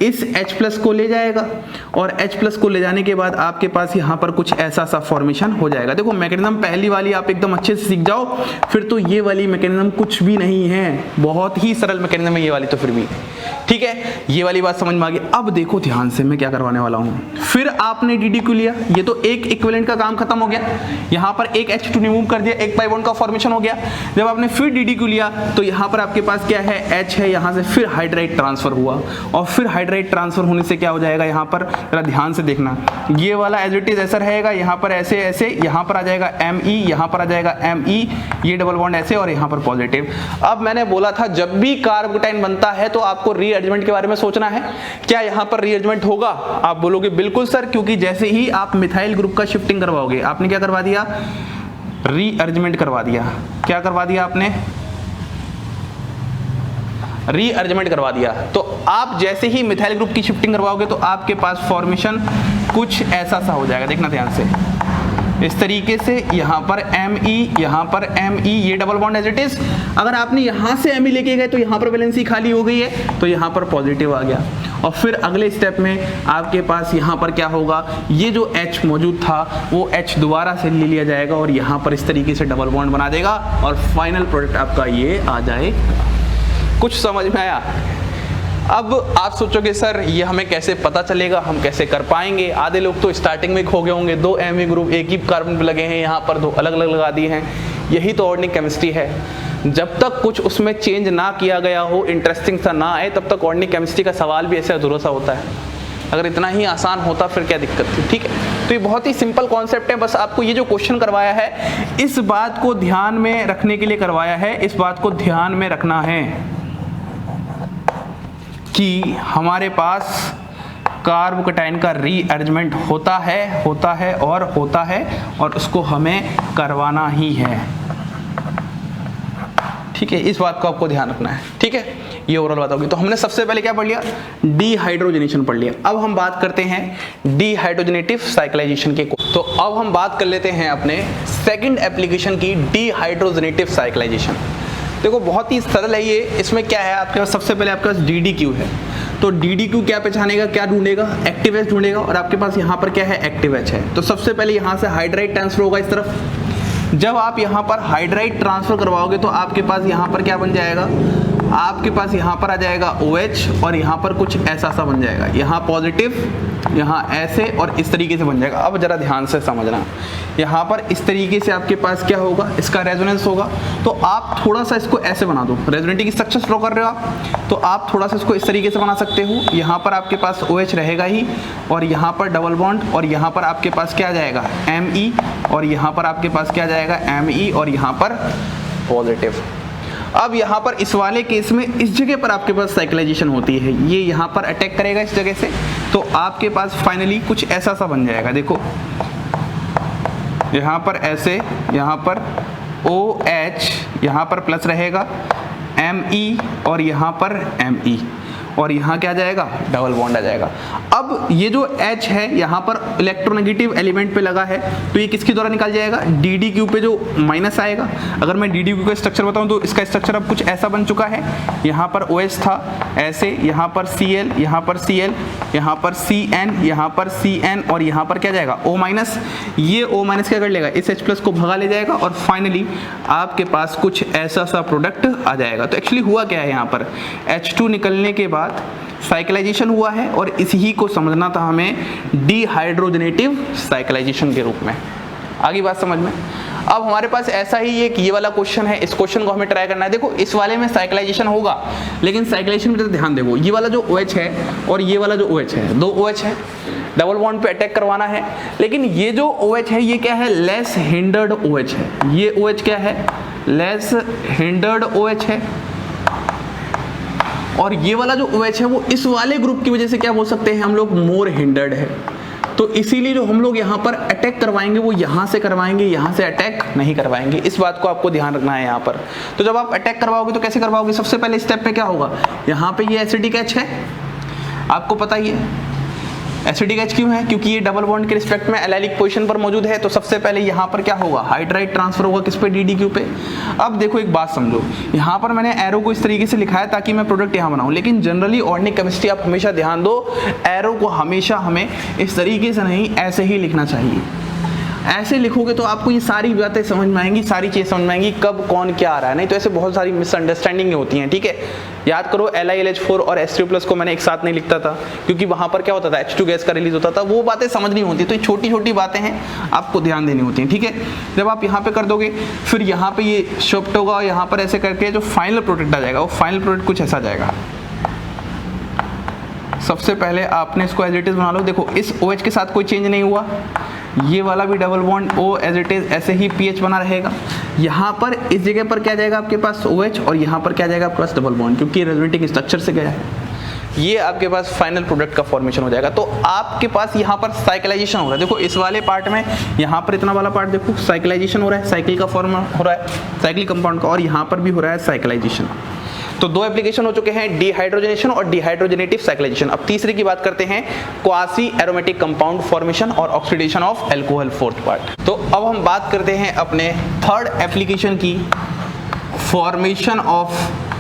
इस H+ को ले जाएगा, और H+ को ले जाने के बाद आपके पास यहाँ पर कुछ ऐसा सा फॉर्मेशन हो जाएगा। देखो मैकेनिज्म पहली वाली आप एकदम अच्छे से सीख जाओ, फिर तो ये वाली मैकेनिज्म कुछ भी नहीं है, बहुत ही सरल मैकेनिज्म है ये वाली तो फिर भी। ठीक है, ये वाली बात समझ में आ गई। अब देखो ध्यान से मैं क्या करवाने वाला हूँ। फिर आपने DDQ लिया, ये तो एक इक्विवेलेंट का काम खत्म हो गया, यहाँ पर एक H2 रिमूव कर दिया, एक पाई बॉन्ड का फॉर्मेशन हो गया। जब आपने फिर DDQ लिया तो यहाँ पर आपके पास क्या है, H है, यहाँ से फिर हाइड्राइड ट्रांसफर हुआ, और फिर हाइड्राइड ट्रांसफर होने से क्या हो जाएगा, यहाँ पर जरा ध्यान से देखना, ये वाला एज इट इज ऐसा रहेगा, यहाँ पर ऐसे ऐसे, यहाँ पर आ जाएगा Me, यहाँ पर आ जाएगा Me, ये डबल बॉन्ड ऐसे, और यहाँ पर पॉजिटिव। अब मैंने बोला था जब भी कार्बोकेटाइन बनता है तो आपको रीअरेंजमेंट के बारे में सोचना है। क्या यहाँ पर रीअरेंजमेंट होगा, आप बोलोगे बिल्कुल सर, क्योंकि जैसे ही आप मिथाइल ग्रुप का शिफ्टिंग करवाओगे, आपने क्या करवा दिया, रीअरेंजमेंट करवा दिया। क्या करवा दिया आपने, रीअरेंजमेंट करवा दिया। तो आप जैसे ही मिथाइल ग्रुप की शिफ्टिंग करवाओगे तो आपके पास फॉर्मेशन कुछ ऐसा सा हो जाएगा। देखना ध्यान से, इस तरीके से, यहाँ पर Me, यहाँ पर Me, ये double bond as it is. अगर आपने यहाँ से Me लेके गए तो यहाँ पर वैलेंसी खाली हो गई है, तो यहाँ पर पॉजिटिव आ गया। और फिर अगले स्टेप में आपके पास यहाँ पर क्या होगा, ये जो H मौजूद था वो H दोबारा से ले लिया जाएगा और यहाँ पर इस तरीके से डबल बॉन्ड बना देगा, और फाइनल प्रोडक्ट आपका ये आ जाएगा। कुछ समझ में आया? अब आप सोचोगे सर ये हमें कैसे पता चलेगा, हम कैसे कर पाएंगे? आधे लोग तो स्टार्टिंग में खो गए होंगे, 2 Me ग्रुप एक ही कार्बन पे लगे हैं, यहाँ पर 2 अलग अलग लगा दिए हैं। यही तो ऑर्गेनिक केमिस्ट्री है। जब तक कुछ उसमें चेंज ना किया गया हो, इंटरेस्टिंग सा ना आए, तब तक ऑर्गेनिक केमिस्ट्री का सवाल भी ऐसे अधूरा सा होता है। अगर इतना ही आसान होता फिर क्या दिक्कत थी? ठीक है, तो ये बहुत ही सिंपल कॉन्सेप्ट है। बस आपको ये जो क्वेश्चन करवाया है इस बात को ध्यान में रखने के लिए करवाया है, इस बात को ध्यान में रखना है कि हमारे पास कार्बोकेटाइन का रीअरेंजमेंट होता है और उसको हमें करवाना ही है। ठीक है, इस बात को आपको ध्यान रखना है। ठीक है, ये ओवरऑल बात होगी। तो हमने सबसे पहले क्या पढ़ लिया, डिहाइड्रोजनेशन पढ़ लिया। अब हम बात करते हैं डिहाइड्रोजनेटिव साइक्लाइजेशन के। तो अब हम बात कर लेते हैं अपने सेकंड एप्लीकेशन की, डिहाइड्रोजनेटिव साइक्लाइजेशन। देखो बहुत ही सरल है ये। इसमें क्या है, आपके पास सबसे पहले आपके पास DDQ है, तो DDQ क्या पहचानेगा, क्या ढूंढेगा, एक्टिव H ढूंढेगा, और आपके पास यहाँ पर क्या है, एक्टिव H है। तो सबसे पहले यहाँ से हाइड्राइड ट्रांसफर होगा इस तरफ। जब आप यहाँ पर हाइड्राइड ट्रांसफर करवाओगे तो आपके पास यहाँ पर क्या बन जाएगा, आपके पास यहाँ पर आ जाएगा OH, और यहाँ पर कुछ ऐसा सा बन जाएगा, यहाँ पॉजिटिव, यहाँ ऐसे, और इस तरीके से बन जाएगा। अब जरा ध्यान से समझना, यहाँ पर इस तरीके से आपके पास क्या होगा, इसका रेजोनेंस होगा। तो आप थोड़ा सा इसको ऐसे बना दो, रेजोनेटिव की स्ट्रक्चर ड्रॉ कर रहे हो आप, तो आप थोड़ा सा इसको इस तरीके से बना सकते हो। यहाँ पर आपके पास OH रहेगा ही, और यहाँ पर डबल बॉन्ड, और यहाँ पर आपके पास क्या आ जाएगा, Me, और यहाँ पर आपके पास क्या आ जाएगा, Me, और यहाँ पर पॉजिटिव। अब यहाँ पर इस वाले केस में इस जगह पर आपके पास साइक्लाइजेशन होती है, ये यहाँ पर अटैक करेगा इस जगह से, तो आपके पास फाइनली कुछ ऐसा सा बन जाएगा। देखो यहाँ पर ऐसे, यहाँ पर OH, यहाँ पर प्लस रहेगा, Me, और यहाँ पर Me, और यहाँ क्या आ जाएगा, डबल बॉन्ड आ जाएगा। अब ये जो H है यहाँ पर इलेक्ट्रोनेगेटिव एलिमेंट पे लगा है, तो ये किसके द्वारा निकाल जाएगा, DDQ पे जो माइनस आएगा। अगर मैं DDQ का स्ट्रक्चर बताऊँ तो इसका स्ट्रक्चर अब कुछ ऐसा बन चुका है। यहाँ पर OH था ऐसे, यहाँ पर Cl, यहाँ पर Cl, यहाँ पर Cn, यहाँ पर Cn, और यहाँ पर क्या जाएगा, O-। ये O- क्या कर लेगा, इस H+ को भगा ले जाएगा, और फाइनली आपके पास कुछ ऐसा सा प्रोडक्ट आ जाएगा। तो एक्चुअली हुआ क्या है, यहाँ पर H2 निकलने के बाद साइक्लाइजेशन हुआ है, और इसी को समझना था हमें डिहाइड्रोजनेटिव साइक्लाइजेशन के रूप में। आगे बात समझ में। अब हमारे पास ऐसा ही एक ये वाला क्वेश्चन है, इस क्वेश्चन को हमें ट्राई करना है। देखो इस वाले में साइक्लाइजेशन होगा, लेकिन साइक्लाइजेशन में ध्यान देखो, ये वाला जो OH है और ये वाला जो OH है, दो OH है, डबल बॉन्ड पे अटैक करवाना है। लेकिन ये जो OH है ये क्या है, लेस हिंडर्ड OH है। ये OH क्या है, लेस हिंडर्ड OH है। और ये वाला जो OH है वो इस वाले ग्रुप की वजह से क्या बोल सकते हैं हम लोग, मोर हिंडर्ड है। तो इसीलिए जो हम लोग यहाँ पर अटैक करवाएंगे वो यहाँ से करवाएंगे, यहाँ से अटैक नहीं करवाएंगे। इस बात को आपको ध्यान रखना है यहाँ पर। तो जब आप अटैक करवाओगे तो कैसे करवाओगे, सबसे पहले स्टेप पे क्या होगा, यहाँ पे ये एसिडिक H है, आपको पता ही है एसिडिक H क्यों है, क्योंकि ये डबल बॉन्ड के रिस्पेक्ट में एलाइलिक पोजीशन पर मौजूद है। तो सबसे पहले यहाँ पर क्या होगा, हाइड्राइड ट्रांसफर होगा किस पे, DDQ पे। अब देखो एक बात समझो, यहाँ पर मैंने एरो को इस तरीके से लिखा है ताकि मैं प्रोडक्ट यहाँ बनाऊँ, लेकिन जनरली ऑर्गेनिक केमिस्ट्री आप हमेशा ध्यान दो, एरो को हमेशा हमें इस तरीके से नहीं ऐसे ही लिखना चाहिए। ऐसे लिखोगे तो आपको ये सारी बातें समझ में आएंगी, सारी चीज़ समझ में आएंगी कब कौन क्या आ रहा है, नहीं तो ऐसे बहुत सारी मिसअंडरस्टैंडिंग होती हैं। ठीक है, याद करो LiLH4 और H3+ को मैंने एक साथ नहीं लिखता था, क्योंकि वहाँ पर क्या होता था, H2 गैस का रिलीज होता था, वो बातें समझनी होती। तो ये छोटी छोटी बातें हैं, आपको ध्यान देनी होती हैं। ठीक है, जब आप यहाँ पे कर दोगे फिर यहाँ पे ये शिफ्ट होगा, यहाँ पर ऐसे करके जो फाइनल प्रोडक्ट आ जाएगा वो फाइनल प्रोडक्ट कुछ ऐसा जाएगा। सबसे पहले आपने इसको एज इट इज बना लो। देखो इस OH के साथ कोई चेंज नहीं हुआ, ये वाला भी double bond O as it is ऐसे ही PH बना रहेगा। यहाँ पर इस जगह पर क्या जाएगा आपके पास OH, और यहाँ पर क्या जाएगा आपके पास डबल बॉन्ड, क्योंकि रेजोनेटिंग स्ट्रक्चर से गया है। ये आपके पास फाइनल प्रोडक्ट का फॉर्मेशन हो जाएगा। तो आपके पास यहाँ पर साइक्लाइजेशन हो रहा है। देखो इस वाले पार्ट में, यहाँ पर इतना वाला पार्ट देखो साइक्लाइजेशन हो रहा है, साइकिल का फॉर्म हो रहा है, साइक्लिक कंपाउंड का, और यहाँ पर भी हो रहा है साइक्लाइजेशन। तो दो एप्लीकेशन हो चुके हैं, डिहाइड्रोजनेशन और डिहाइड्रोजनेटिव साइक्लाइजेशन। अब तीसरे की बात करते हैं, क्वासी एरोमेटिक कंपाउंड फॉर्मेशन और oxidation of alcohol, fourth part. तो अब हम बात करते हैं अपने थर्ड एप्लीकेशन की, formation of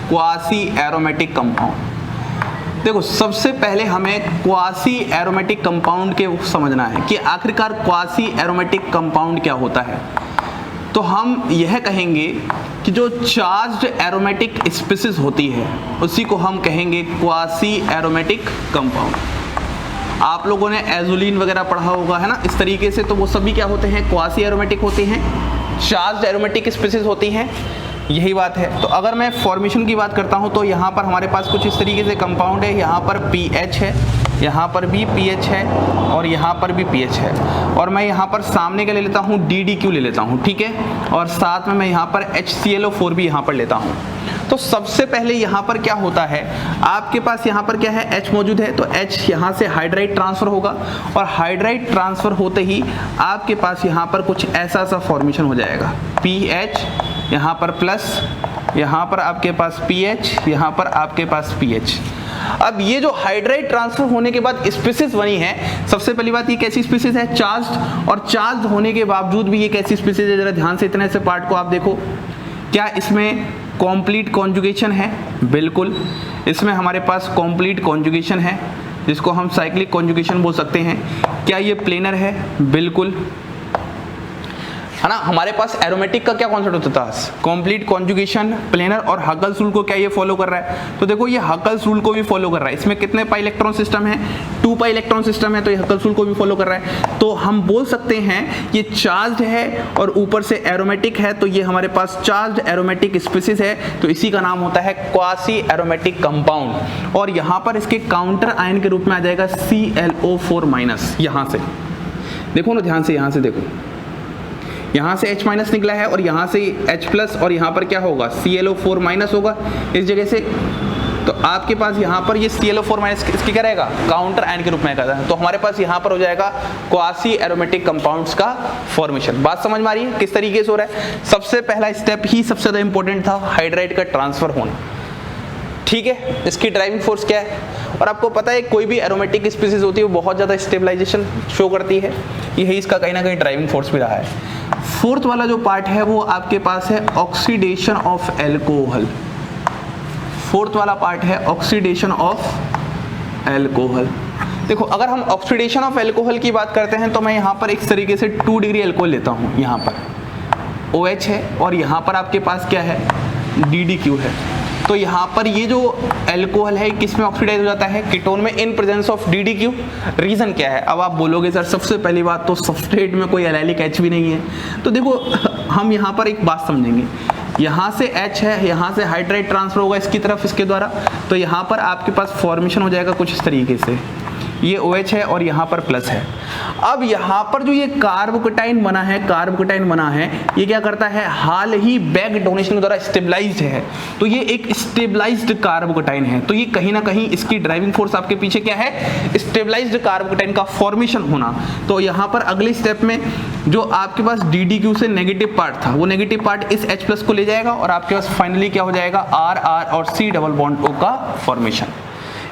quasi aromatic compound. देखो सबसे पहले हमें क्वासी एरोमेटिक कंपाउंड के समझना है कि आखिरकार क्वासी एरोमेटिक कंपाउंड क्या होता है। तो हम यह कहेंगे कि जो चार्ज्ड एरोमेटिक स्पीसीज होती है उसी को हम कहेंगे क्वासी एरोमेटिक कंपाउंड। आप लोगों ने एजोलिन वगैरह पढ़ा होगा, है ना, इस तरीके से। तो वो सभी क्या होते हैं, क्वासी एरोमेटिक होते हैं, चार्ज्ड एरोमेटिक स्पीसीज होती हैं, यही बात है। तो अगर मैं फॉर्मेशन की बात करता हूँ तो यहाँ पर हमारे पास कुछ इस तरीके से कंपाउंड है, यहाँ पर PH है, यहाँ पर भी PH है, और यहाँ पर भी PH है, और मैं यहाँ पर सामने का ले लेता हूँ DDQ ले लेता हूँ, ठीक है, और साथ में मैं यहाँ पर HClO4 भी यहाँ पर लेता हूँ। तो सबसे पहले यहाँ पर क्या होता है, आपके पास यहाँ पर क्या है, H मौजूद है, तो H यहाँ से हाइड्राइड ट्रांसफर होगा, और हाइड्राइड ट्रांसफर होते ही आपके पास यहाँ पर कुछ ऐसा सा फॉर्मेशन हो जाएगा, PH यहाँ पर प्लस, यहाँ पर आपके पास PH, यहाँ पर आपके पास PH। अब ये जो हाइड्राइड ट्रांसफर होने के बाद स्पीसीज बनी है, सबसे पहली बात ये कैसी स्पीसीज है, चार्ज्ड, और चार्ज होने के बावजूद भी ये कैसी स्पीसीज है, जरा ध्यान से इतने से पार्ट को आप देखो। क्या इसमें कॉम्प्लीट कॉन्जुगेशन है? बिल्कुल, इसमें हमारे पास कॉम्प्लीट कॉन्जुगेशन है, जिसको हम साइक्लिक कॉन्जुगेशन बोल सकते हैं। क्या ये प्लेनर है? बिल्कुल, है ना। हमारे पास एरोमेटिक का क्या कॉन्सेप्ट होता था, कंप्लीट कॉन्जुगेशन, प्लेनर, और हकल्स रूल को क्या ये फॉलो कर रहा है? तो देखो ये हकल्स रूल को भी फॉलो कर रहा है। इसमें कितने पाई इलेक्ट्रॉन सिस्टम है, 2 पाई इलेक्ट्रॉन सिस्टम है, तो ये हकल्स रूल को भी फॉलो कर रहा है। तो हम बोल सकते हैं ये चार्ज्ड है और ऊपर से एरोमेटिक है, तो ये हमारे पास चार्ज्ड एरोमेटिक स्पीसीज है, तो इसी का नाम होता है क्वासी एरोमेटिक कंपाउंड। और यहाँ पर इसके काउंटर आयन के रूप में आ जाएगा ClO4-। यहाँ से देखो ना, ध्यान से, यहाँ से देखो, यहाँ से H- निकला है और यहाँ से H+, और यहाँ पर क्या होगा, ClO4- होगा इस जगह से। तो आपके पास यहाँ पर ये ClO4- इसकी क्या रहेगा, काउंटर आयन के रूप में कहता है। तो हमारे पास यहाँ पर हो जाएगा क्वासी एरोमेटिक कंपाउंड्स का फॉर्मेशन। बात समझ में आ रही है किस तरीके से हो रहा है? सबसे पहला स्टेप ही सबसे ज़्यादा इंपॉर्टेंट था, हाइड्राइड का ट्रांसफर होना, ठीक है। इसकी ड्राइविंग फोर्स क्या है? और आपको पता है कोई भी एरोमेटिक स्पीसीज होती है वो बहुत ज़्यादा स्टेबलाइजेशन शो करती है, यही इसका कहीं ना कहीं ड्राइविंग फोर्स भी रहा है। फोर्थ वाला जो पार्ट है वो आपके पास है ऑक्सीडेशन ऑफ एल्कोहल। फोर्थ वाला पार्ट है ऑक्सीडेशन ऑफ एल्कोहल। देखो अगर हम ऑक्सीडेशन ऑफ एल्कोहल की बात करते हैं तो मैं यहाँ पर एक तरीके से 2 डिग्री एल्कोहल लेता हूँ, यहाँ पर OH है और यहाँ पर आपके पास क्या है, DDQ है। तो यहाँ पर ये जो एल्कोहल है किस में ऑक्सीडाइज हो जाता है, कीटोन में, in presence of DDQ। Reason क्या है? अब आप बोलोगे सर सबसे पहली बात तो सब्सट्रेट में कोई एलाइलिक H भी नहीं है। तो देखो हम यहाँ पर एक बात समझेंगे, यहाँ से H है, यहाँ से हाइड्राइड ट्रांसफर होगा इसकी तरफ इसके द्वारा, तो यहाँ पर आपके पास फॉर्मेशन हो जाएगा कुछ इस तरीके से, ये OH है और यहाँ पर प्लस है। अब यहाँ पर जो ये कार्बोकेटाइन बना है, ये क्या करता है, हाल ही बैक डोनेशन के द्वारा स्टेबलाइज्ड है, तो ये एक स्टेबलाइज्ड कार्बोकेटाइन है। तो ये कहीं ना कहीं इसकी ड्राइविंग फोर्स आपके पीछे क्या है, स्टेबलाइज्ड कार्बोकेटाइन का फॉर्मेशन होना। तो यहाँ पर अगले स्टेप में जो आपके पास DDQ से नेगेटिव पार्ट था, वो नेगेटिव पार्ट इस H+ को ले जाएगा और आपके पास फाइनली क्या हो जाएगा, R और C डबल बॉन्ड O का फॉर्मेशन।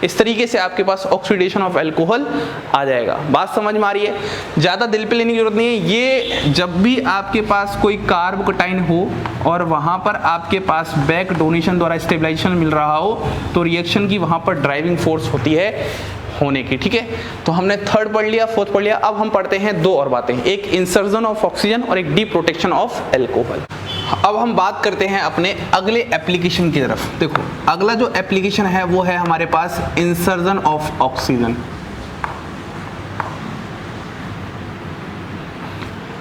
इस तरीके से आपके पास ऑक्सीडेशन ऑफ अल्कोहल आ जाएगा। बात समझ में आ रही है? ज़्यादा दिल पे लेने की जरूरत नहीं है। ये जब भी आपके पास कोई कार्बोकेटाइन हो और वहाँ पर आपके पास बैक डोनेशन द्वारा स्टेबलाइजेशन मिल रहा हो, तो रिएक्शन की वहाँ पर ड्राइविंग फोर्स होती है होने की। ठीक है, तो हमने थर्ड पढ़ लिया, फोर्थ पढ़ लिया। अब हम पढ़ते हैं दो और बातें, एक इंसर्जन ऑफ ऑक्सीजन और एक डीप्रोटेक्शन ऑफ अल्कोहल। अब हम बात करते हैं अपने अगले एप्लीकेशन की तरफ। देखो अगला जो एप्लीकेशन है वो है हमारे पास insertion of oxygen.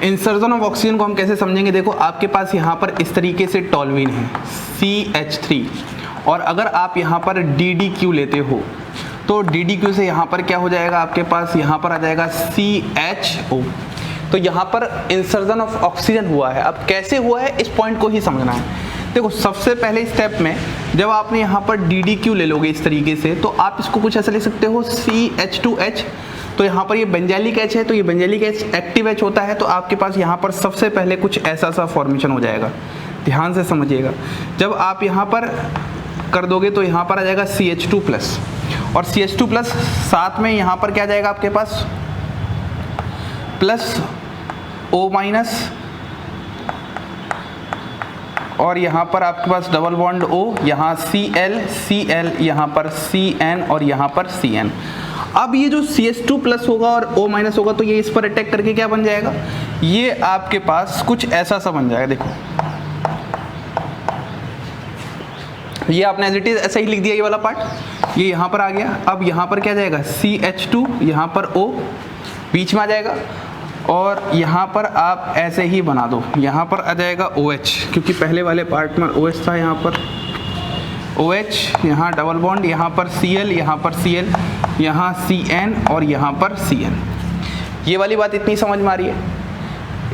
Insertion of oxygen को हम कैसे समझेंगे? देखो आपके पास यहाँ पर इस तरीके से टॉल्यूइन है CH3, और अगर आप यहाँ पर DDQ लेते हो तो DDQ से यहाँ पर क्या हो जाएगा, आपके पास यहाँ पर आ जाएगा CHO। तो यहाँ पर इंसर्जन ऑफ ऑक्सीजन हुआ है। अब कैसे हुआ है इस पॉइंट को ही समझना है। देखो सबसे पहले स्टेप में जब आपने यहाँ पर DDQ ले लोगे इस तरीके से, तो आप इसको कुछ ऐसा ले सकते हो CH2H। तो यहाँ पर ये बेंजाइलिक H है, तो ये बेंजाइलिक H एक्टिव H होता है, तो आपके पास यहाँ पर सबसे पहले कुछ ऐसा सा फॉर्मेशन हो जाएगा। ध्यान से समझिएगा, जब आप यहाँ पर कर दोगे तो यहाँ पर आ जाएगा CH2+, और CH2+ साथ में यहाँ पर क्या आ जाएगा आपके पास प्लस O-, और यहाँ पर आपके पास डबल बॉन्ड O, यहाँ Cl, यहाँ पर Cn और यहाँ पर Cn। अब ये जो CH2+ होगा और O- होगा, तो ये इस पर अटैक करके क्या बन जाएगा, ये आपके पास कुछ ऐसा सा बन जाएगा। देखो ये आपने एज इट इज ऐसा ही लिख दिया, ये वाला पार्ट ये यहाँ पर आ गया। अब यहाँ पर क्या जाएगा CH2, यहाँ पर O बीच में आ जाएगा, और यहाँ पर आप ऐसे ही बना दो, यहाँ पर आ जाएगा OH, क्योंकि पहले वाले पार्ट में OH था, यहाँ पर OH, यहाँ डबल बॉन्ड, यहाँ पर Cl, यहाँ पर Cl, यहाँ Cn और यहाँ पर Cn। ये वाली बात इतनी समझ में आ रही है?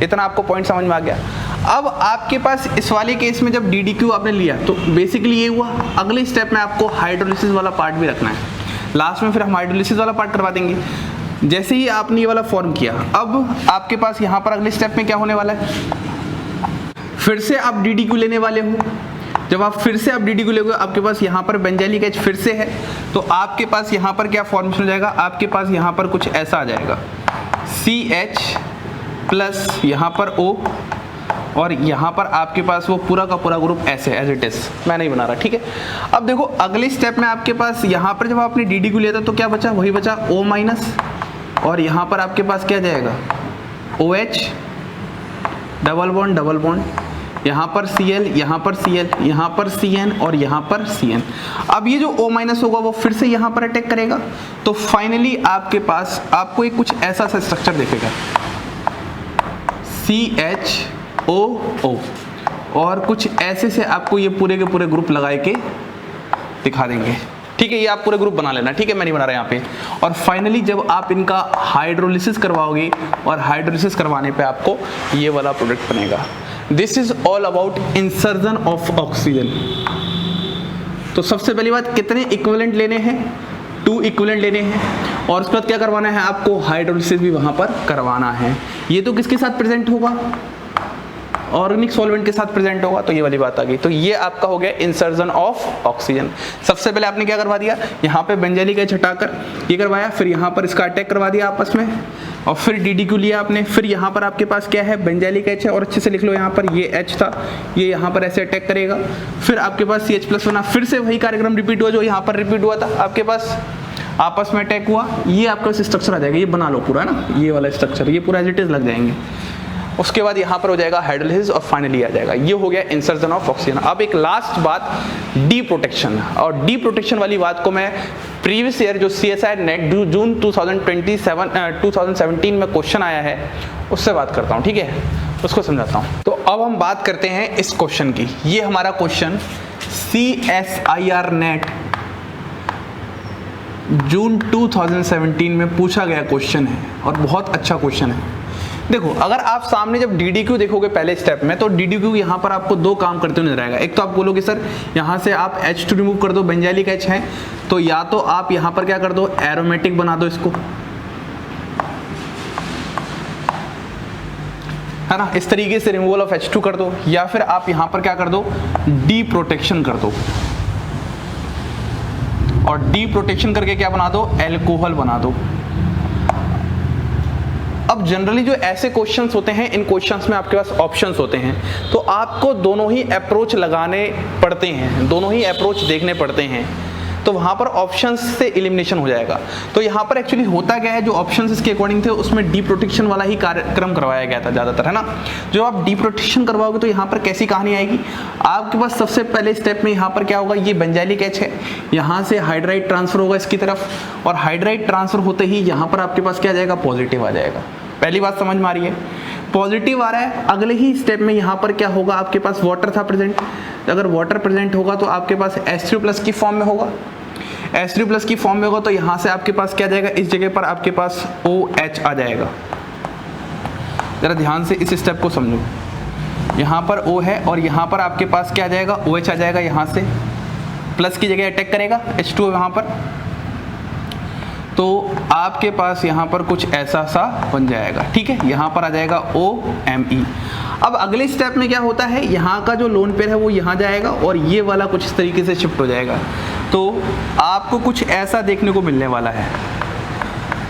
इतना आपको पॉइंट समझ में आ गया। अब आपके पास इस वाले केस में जब DDQ आपने लिया तो बेसिकली ये हुआ। अगले स्टेप में आपको हाइड्रोलिसिस वाला पार्ट भी रखना है, लास्ट में फिर हम हाइड्रोलिसिस वाला पार्ट करवा देंगे। जैसे ही आपने ये वाला फॉर्म किया, अब आपके पास यहाँ पर अगले स्टेप में क्या होने वाला है, फिर से आप DDQ लेने वाले हो। जब आप फिर से आप DDQ लेंगे, आपके पास यहाँ पर बेंजाइलिक H फिर से है, तो आपके पास यहाँ पर क्या फॉर्मेशन हो जाएगा, आपके पास यहाँ पर कुछ ऐसा आ जाएगा CH+ यहाँ पर O, और यहाँ पर आपके पास वो पूरा का पूरा ग्रुप ऐसे एज इट इज, मैं नहीं बना रहा। ठीक है, अब देखो अगले स्टेप में आपके पास यहाँ पर जब आपने DDQ लिया था तो क्या बचा, वही बचा O-, और यहाँ पर आपके पास क्या जाएगा OH, डबल बॉन्ड, यहाँ पर Cl, यहाँ पर Cl, यहाँ पर Cn और यहाँ पर Cn। अब ये जो O- होगा वो फिर से यहाँ पर अटैक करेगा, तो फाइनली आपके पास आपको एक कुछ ऐसा सा स्ट्रक्चर दिखेगा CHOO, और कुछ ऐसे से आपको ये पूरे के पूरे ग्रुप लगा के दिखा देंगे। ठीक है, ये आप पूरे ग्रुप बना लेना। ठीक है, मैं नहीं बना रहा यहाँ पे। और फाइनली जब आप इनका हाइड्रोलिसिस करवाओगे, और हाइड्रोलिसिस करवाने पे आपको ये वाला प्रोडक्ट बनेगा। This is all about insertion of oxygen. तो सबसे पहली बात, कितने इक्विवेलेंट लेने हैं, 2 इक्विवेलेंट लेने हैं, और उसके बाद क्या करवाना है आपको, हाइड्रोलिसिस भी वहाँ पर करवाना है। ये तो किसके साथ प्रेजेंट होगा, ऑर्गेनिक सॉल्वेंट के साथ प्रेजेंट होगा। तो ये वाली बात आ गई। तो ये आपका हो गया इंसर्जन ऑफ ऑक्सीजन। सबसे पहले आपने क्या करवा दिया, यहाँ पे बेंजाइलिक H हटाकर ये करवाया, फिर यहाँ पर इसका अटैक करवा दिया आपस में, और फिर DDQ लिया आपने, फिर यहाँ पर आपके पास क्या है, बेंजाइलिक H है, और अच्छे से लिख लो, यहाँ पर ये H था, ये यहाँ पर ऐसे अटैक करेगा, फिर आपके पास CH+ बना, फिर से वही कार्यक्रम रिपीट हुआ जो यहाँ पर रिपीट हुआ था, आपके पास आपस में अटैक हुआ, ये आपका स्ट्रक्चर आ जाएगा। ये बना लो पूरा, है ना, ये वाला स्ट्रक्चर, ये पूरा एज इट इज लग जाएंगे। उसके बाद यहाँ पर हो जाएगा हाइड्रोलिसिस और फाइनली आ जाएगा। ये हो गया इंसर्शन ऑफ ऑक्सीजन। अब एक लास्ट बात, डी प्रोटेक्शन। और डी प्रोटेक्शन वाली बात को मैं प्रीवियस ईयर जो CSIR नेट जून 2017 में क्वेश्चन आया है उससे बात करता हूँ, ठीक है, उसको समझाता हूँ। तो अब हम बात करते हैं इस क्वेश्चन की। ये हमारा क्वेश्चन CSIR नेट जून 2017 में पूछा गया क्वेश्चन है और बहुत अच्छा क्वेश्चन है। देखो, अगर आप सामने जब DDQ देखोगे पहले स्टेप में, तो DDQ यहाँ पर आपको दो काम करते हुए नजर आएगा। एक तो आप बोलोगे सर यहाँ से आप H2 रिमूव कर दो, बेंजाइलिक H है, तो या तो आप यहाँ पर क्या कर दो, एरोमेटिक बना दो इसको, है ना, इस तरीके से रिमूवल ऑफ H2 कर दो, या फिर आप यहाँ पर क्या कर दो, डी प्रोटेक्शन कर दो, और डी प्रोटेक्शन करके क्या बना दो, एल्कोहल बना दो। अब जनरली जो ऐसे क्वेश्चंस होते हैं, इन क्वेश्चंस में आपके पास ऑप्शंस होते हैं, तो आपको दोनों ही अप्रोच लगाने पड़ते हैं, दोनों ही अप्रोच देखने पड़ते हैं, तो वहाँ पर ऑप्शंस से एलिमिनेशन हो जाएगा। तो यहाँ पर एक्चुअली होता क्या है, जो ऑप्शंस इसके अकॉर्डिंग थे उसमें डी प्रोटेक्शन वाला ही कार्यक्रम करवाया गया था ज़्यादातर, है ना। जो आप डी प्रोटेक्शन करवाओगे तो यहाँ पर कैसी कहानी आएगी, आपके पास सबसे पहले स्टेप में यहाँ पर क्या होगा, ये बेंजाइलिक H है, यहाँ से हाइड्राइड ट्रांसफर होगा इसकी तरफ, और हाइड्राइड ट्रांसफर होते ही यहाँ पर आपके पास क्या आ जाएगा, पॉजिटिव आ जाएगा। पहली बात समझ में आ रही है, पॉजिटिव आ रहा है। अगले ही स्टेप में यहाँ पर क्या होगा, आपके पास वाटर था प्रेजेंट, अगर वाटर प्रेजेंट होगा तो आपके पास H3+ की फॉर्म में होगा, H3+ की फॉर्म में होगा तो यहाँ से आपके पास क्या जाएगा, इस जगह पर आपके पास OH आ जाएगा। जरा ध्यान से इस स्टेप को समझो, यहाँ पर O है और यहाँ पर आपके पास क्या आ जाएगा, OH आ जाएगा, यहाँ से प्लस की जगह अटैक करेगा H2 यहाँ पर, तो आपके पास यहाँ पर कुछ ऐसा सा बन जाएगा, ठीक है, यहाँ पर आ जाएगा OMe। अब अगले स्टेप में क्या होता है, यहाँ का जो लोन पेयर है वो यहाँ जाएगा और ये वाला कुछ इस तरीके से शिफ्ट हो जाएगा, तो आपको कुछ ऐसा देखने को मिलने वाला है,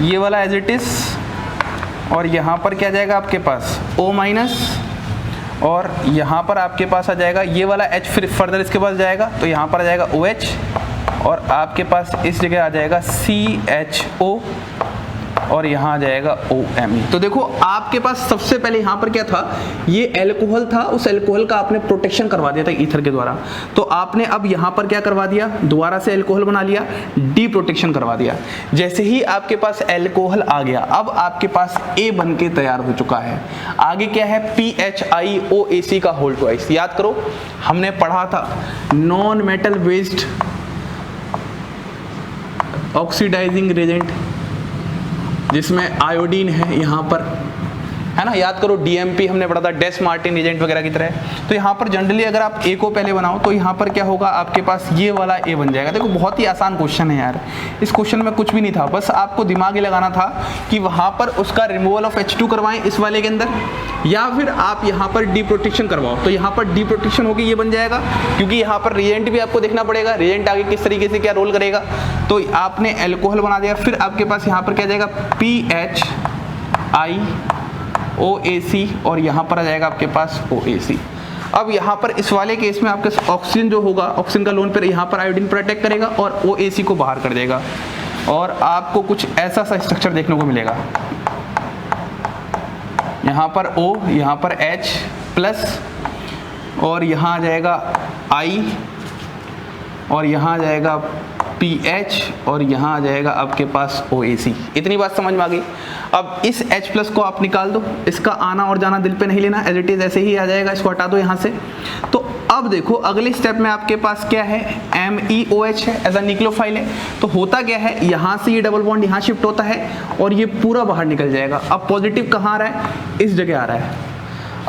ये वाला एज इट इज, और यहाँ पर क्या जाएगा आपके पास O-, और यहाँ पर आपके पास आ जाएगा ये वाला H, फिर फर्दर इसके पास जाएगा तो यहाँ पर आ जाएगा OH, और आपके पास इस जगह आ जाएगा CHO, और यहाँ आ जाएगा OMe। तो देखो आपके पास सबसे पहले यहाँ पर क्या था, ये एल्कोहल था, उस एल्कोहल का आपने प्रोटेक्शन करवा दिया था ईथर के द्वारा, तो आपने अब यहाँ पर क्या करवा दिया, दोबारा से एल्कोहल बना लिया, डी प्रोटेक्शन करवा दिया। जैसे ही आपके पास एल्कोहल आ गया, अब आपके पास A बन के तैयार हो चुका है। आगे क्या है, PHIOAC का होल ट्वाइस। याद करो हमने पढ़ा था non metal based oxidising Regent, जिसमें आयोडीन है यहाँ पर, है ना, याद करो DMP हमने पढ़ा था, डेस मार्टिन एजेंट वगैरह की तरह। तो यहाँ पर जनरली अगर आप A को पहले बनाओ तो यहाँ पर क्या होगा, आपके पास ये वाला A बन जाएगा। देखो बहुत ही आसान क्वेश्चन है यार, इस क्वेश्चन में कुछ भी नहीं था, बस आपको दिमाग ही लगाना था कि वहाँ पर उसका रिमूवल ऑफ H2 करवाएं इस वाले के अंदर, या फिर आप यहाँ पर डी प्रोटेक्शन करवाओ, तो यहाँ पर डी प्रोटेक्शन होगी ये बन जाएगा, क्योंकि यहाँ पर रिएजेंट भी आपको देखना पड़ेगा, रिएजेंट आगे किस तरीके से क्या रोल करेगा। तो आपने एल्कोहल बना दिया, फिर आपके पास यहाँ पर क्या जाएगा, PHIOAC, और यहाँ पर आ जाएगा आपके पास OAC। अब यहाँ पर इस वाले केस में आपके ऑक्सीजन जो होगा, ऑक्सीजन का लोन पेयर यहाँ पर आयोडीन पर अटैक करेगा और OAC को बाहर कर देगा, और आपको कुछ ऐसा सा स्ट्रक्चर देखने को मिलेगा, यहाँ पर O, यहाँ पर H+, और यहाँ आ जाएगा I, और यहाँ आ जाएगा PH, और यहाँ आ जाएगा आपके पास OAC। इतनी बात समझ में आ गई। अब इस H+ को आप निकाल दो, इसका आना और जाना दिल पे नहीं लेना, एज इट इज ऐसे ही आ जाएगा, इसको हटा दो यहाँ से। तो अब देखो अगले स्टेप में आपके पास क्या है, MEOH है, एज अ न्यूक्लियोफाइल है। तो होता क्या है, यहाँ से ये डबल बॉन्ड यहाँ शिफ्ट होता है और ये पूरा बाहर निकल जाएगा। अब पॉजिटिव कहाँ आ रहा है, इस जगह आ रहा है।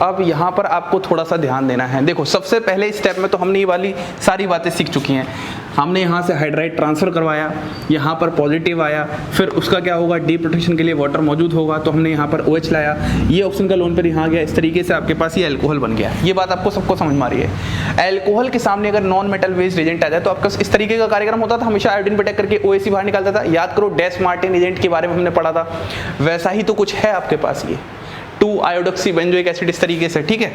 अब यहाँ पर आपको थोड़ा सा ध्यान देना है। देखो सबसे पहले स्टेप में तो हमने ये वाली सारी बातें सीख चुकी हैं। हमने यहाँ से हाइड्राइड ट्रांसफ़र करवाया, यहाँ पर पॉजिटिव आया, फिर उसका क्या होगा, डी प्रोटेक्शन के लिए वाटर मौजूद होगा, तो हमने यहाँ पर OH लाया, ये ऑक्सीजन का लोन पर यहाँ गया, इस तरीके से आपके पास ये अल्कोहल बन गया। ये बात आपको सबको समझ में आ रही है। अल्कोहल के सामने अगर नॉन मेटल बेस्ड एजेंट आ जाए तो आपका इस तरीके का कार्यक्रम होता था, हमेशा आयोडीन अटैक करके OAC बाहर निकालता था। याद करो डेस मार्टिन एजेंट के बारे में हमने पढ़ा था, वैसा ही तो कुछ है आपके पास, ये 2-आयोडोक्सी बेंजोइक एसिड इस तरीके से, ठीक है।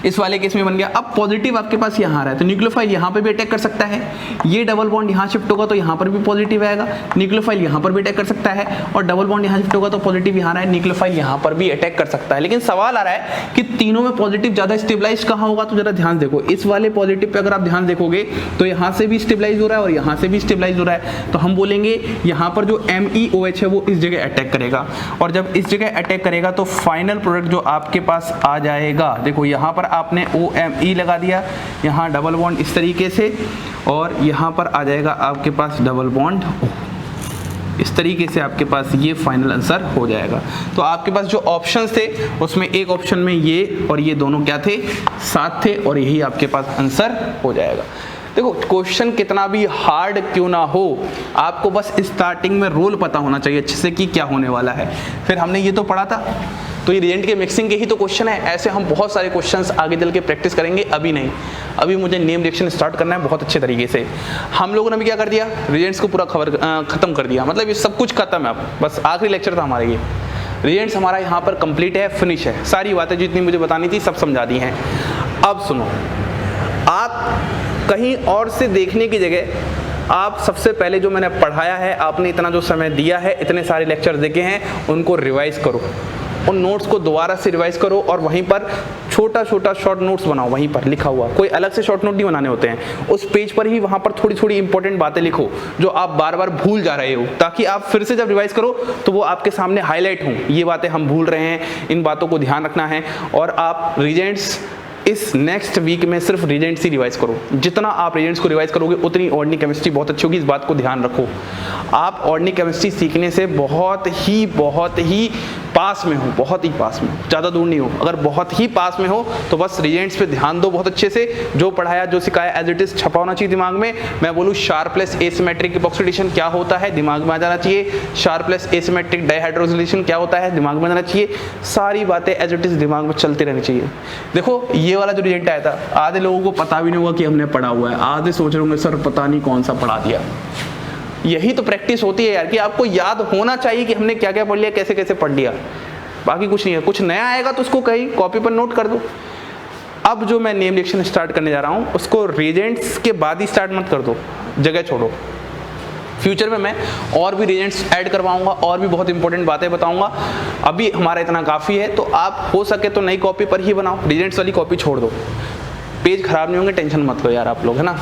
इस वाले केस में बन गया। अब पॉजिटिव आपके पास यहाँ आ रहा है तो न्यूक्लियोफाइल यहाँ पर भी अटैक कर सकता है, ये डबल बॉन्ड यहाँ शिफ्ट होगा तो यहाँ पर भी पॉजिटिव आएगा, न्यूक्लियोफाइल यहाँ पर भी अटैक कर सकता है, और डबल बॉन्ड यहाँ शिफ्ट होगा तो पॉजिटिव यहाँ आ रहा है, न्यूक्लियोफाइल यहाँ पर भी अटैक कर सकता है। लेकिन सवाल आ रहा है कि तीनों में पॉजिटिव ज्यादा स्टेबलाइज कहाँ होगा, तो जरा ध्यान देखो, इस वाले पॉजिटिव पे अगर आप ध्यान देखोगे तो यहाँ से भी स्टेबलाइज हो रहा है और यहाँ से भी स्टेबलाइज हो रहा है, तो हम बोलेंगे यहाँ पर जो MEOH है वो इस जगह अटैक करेगा, और जब इस जगह अटैक करेगा तो फाइनल प्रोडक्ट जो आपके पास आ जाएगा, देखो यहाँ पर आपने OMe लगा दिया, यहाँ डबल बॉन्ड इस तरीके से, और यहाँ पर आ जाएगा आपके पास डबल बॉन्ड इस तरीके से, आपके पास ये फाइनल आंसर हो जाएगा। तो आपके पास जो ऑप्शंस थे उसमें एक ऑप्शन में ये और ये दोनों क्या थे, साथ थे, और यही आपके पास आंसर हो जाएगा। देखो क्वेश्चन कितना भी हार्ड क्यों ना हो, आपको बस स्टार्टिंग में रोल पता होना चाहिए अच्छे से कि क्या होने वाला है। फिर हमने ये तो पढ़ा था, तो ये रिएजेंट के मिक्सिंग के ही तो क्वेश्चन है। ऐसे हम बहुत सारे क्वेश्चंस आगे चल के प्रैक्टिस करेंगे, अभी नहीं, अभी मुझे नेम रिएक्शन स्टार्ट करना है बहुत अच्छे तरीके से। हम लोगों ने भी क्या कर दिया, रिएजेंट्स को पूरा खत्म कर दिया, मतलब ये सब कुछ खत्म है, अब बस आखिरी लेक्चर था हमारा ये। रिएजेंट्स हमारा यहाँ पर कंप्लीट है, फिनिश है, सारी बातें जितनी मुझे बतानी थी सब समझा दी हैं। अब सुनो, आप कहीं और से देखने की जगह आप सबसे पहले जो मैंने पढ़ाया है, आपने इतना जो समय दिया है, इतने सारे लेक्चर देखे हैं, उनको रिवाइज करो, उन नोट्स को दोबारा से रिवाइज करो, और वहीं पर छोटा छोटा शॉर्ट नोट्स बनाओ, वहीं पर लिखा हुआ, कोई अलग से शॉर्ट नोट नहीं बनाने होते हैं, उस पेज पर ही वहाँ पर थोड़ी थोड़ी इंपॉर्टेंट बातें लिखो जो आप बार बार भूल जा रहे हो, ताकि आप फिर से जब रिवाइज करो तो वो आपके सामने हाईलाइट हों, ये बातें हम भूल रहे हैं, इन बातों को ध्यान रखना है। और आप रिजेंट्स इस नेक्स्ट वीक में सिर्फ रिजेंट्स ही रिवाइज करो, जितना आप रिजेंट्स को रिवाइज करोगे उतनी ऑर्डिनरी केमिस्ट्री बहुत अच्छी होगी, इस बात को ध्यान रखो। आप ऑर्डिनरी केमिस्ट्री सीखने से बहुत ही पास में हो, बहुत ही पास में, ज़्यादा दूर नहीं हो, अगर बहुत ही पास में हो तो बस रिजेंट्स पे ध्यान दो बहुत अच्छे से, जो पढ़ाया जो सिखाया एज इट इज छपा होना चाहिए दिमाग में। मैं बोलूँ शार्पलेस एसिमेट्रिक इपॉक्सीडेशन क्या होता है, दिमाग में आ जाना चाहिए, शार्पलेस एसिमेट्रिक डाइहाइड्रोजिलेशन क्या होता है, दिमाग में आ जाना चाहिए, सारी बातें एज इट इज दिमाग में चलती रहनी चाहिए। देखो ये वाला जो रिजल्ट आया था, आधे लोगों को पता भी नहीं होगा कि हमने पढ़ा हुआ है, आधे सोच रहे होंगे सर पता नहीं कौन सा पढ़ा दिया। यही तो प्रैक्टिस होती है यार, कि आपको याद होना चाहिए कि हमने क्या क्या पढ़ लिया, कैसे कैसे पढ़ लिया, बाकी कुछ नहीं है। कुछ नया आएगा तो उसको कहीं कॉपी पर नोट कर दो। अब जो मैं नेम रिएक्शन स्टार्ट करने जा रहा हूँ उसको रिएजेंट्स के बाद ही स्टार्ट मत कर दो, जगह छोड़ो। फ्यूचर में मैं और भी रिएजेंट्स ऐड करवाऊंगा और भी बहुत इंपॉर्टेंट बातें बताऊंगा, अभी हमारा इतना काफ़ी है। तो आप हो सके तो नई कॉपी पर ही बनाओ, रिएजेंट्स वाली कॉपी छोड़ दो, पेज खराब नहीं होंगे, टेंशन मत लो यार आप लोग, है ना।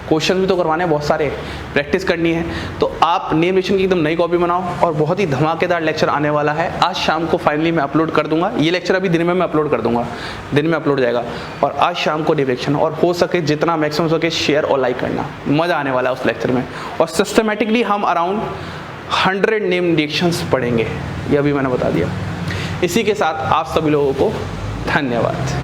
क्वेश्चन भी तो करवाने हैं बहुत सारे, प्रैक्टिस करनी है। तो आप नेम रिएक्शन की एकदम नई कॉपी बनाओ, और बहुत ही धमाकेदार लेक्चर आने वाला है। आज शाम को फाइनली मैं अपलोड कर दूंगा, ये लेक्चर अभी दिन में मैं अपलोड कर दूंगा, दिन में अपलोड जाएगा, और आज शाम को नेम रिएक्शन, और हो सके जितना मैक्सिमम हो सके शेयर और लाइक करना, मज़ा आने वाला है उस लेक्चर में। और सिस्टमेटिकली हम अराउंड 100 नेम रिएक्शंस पढ़ेंगे, ये अभी मैंने बता दिया। इसी के साथ आप सभी लोगों को धन्यवाद।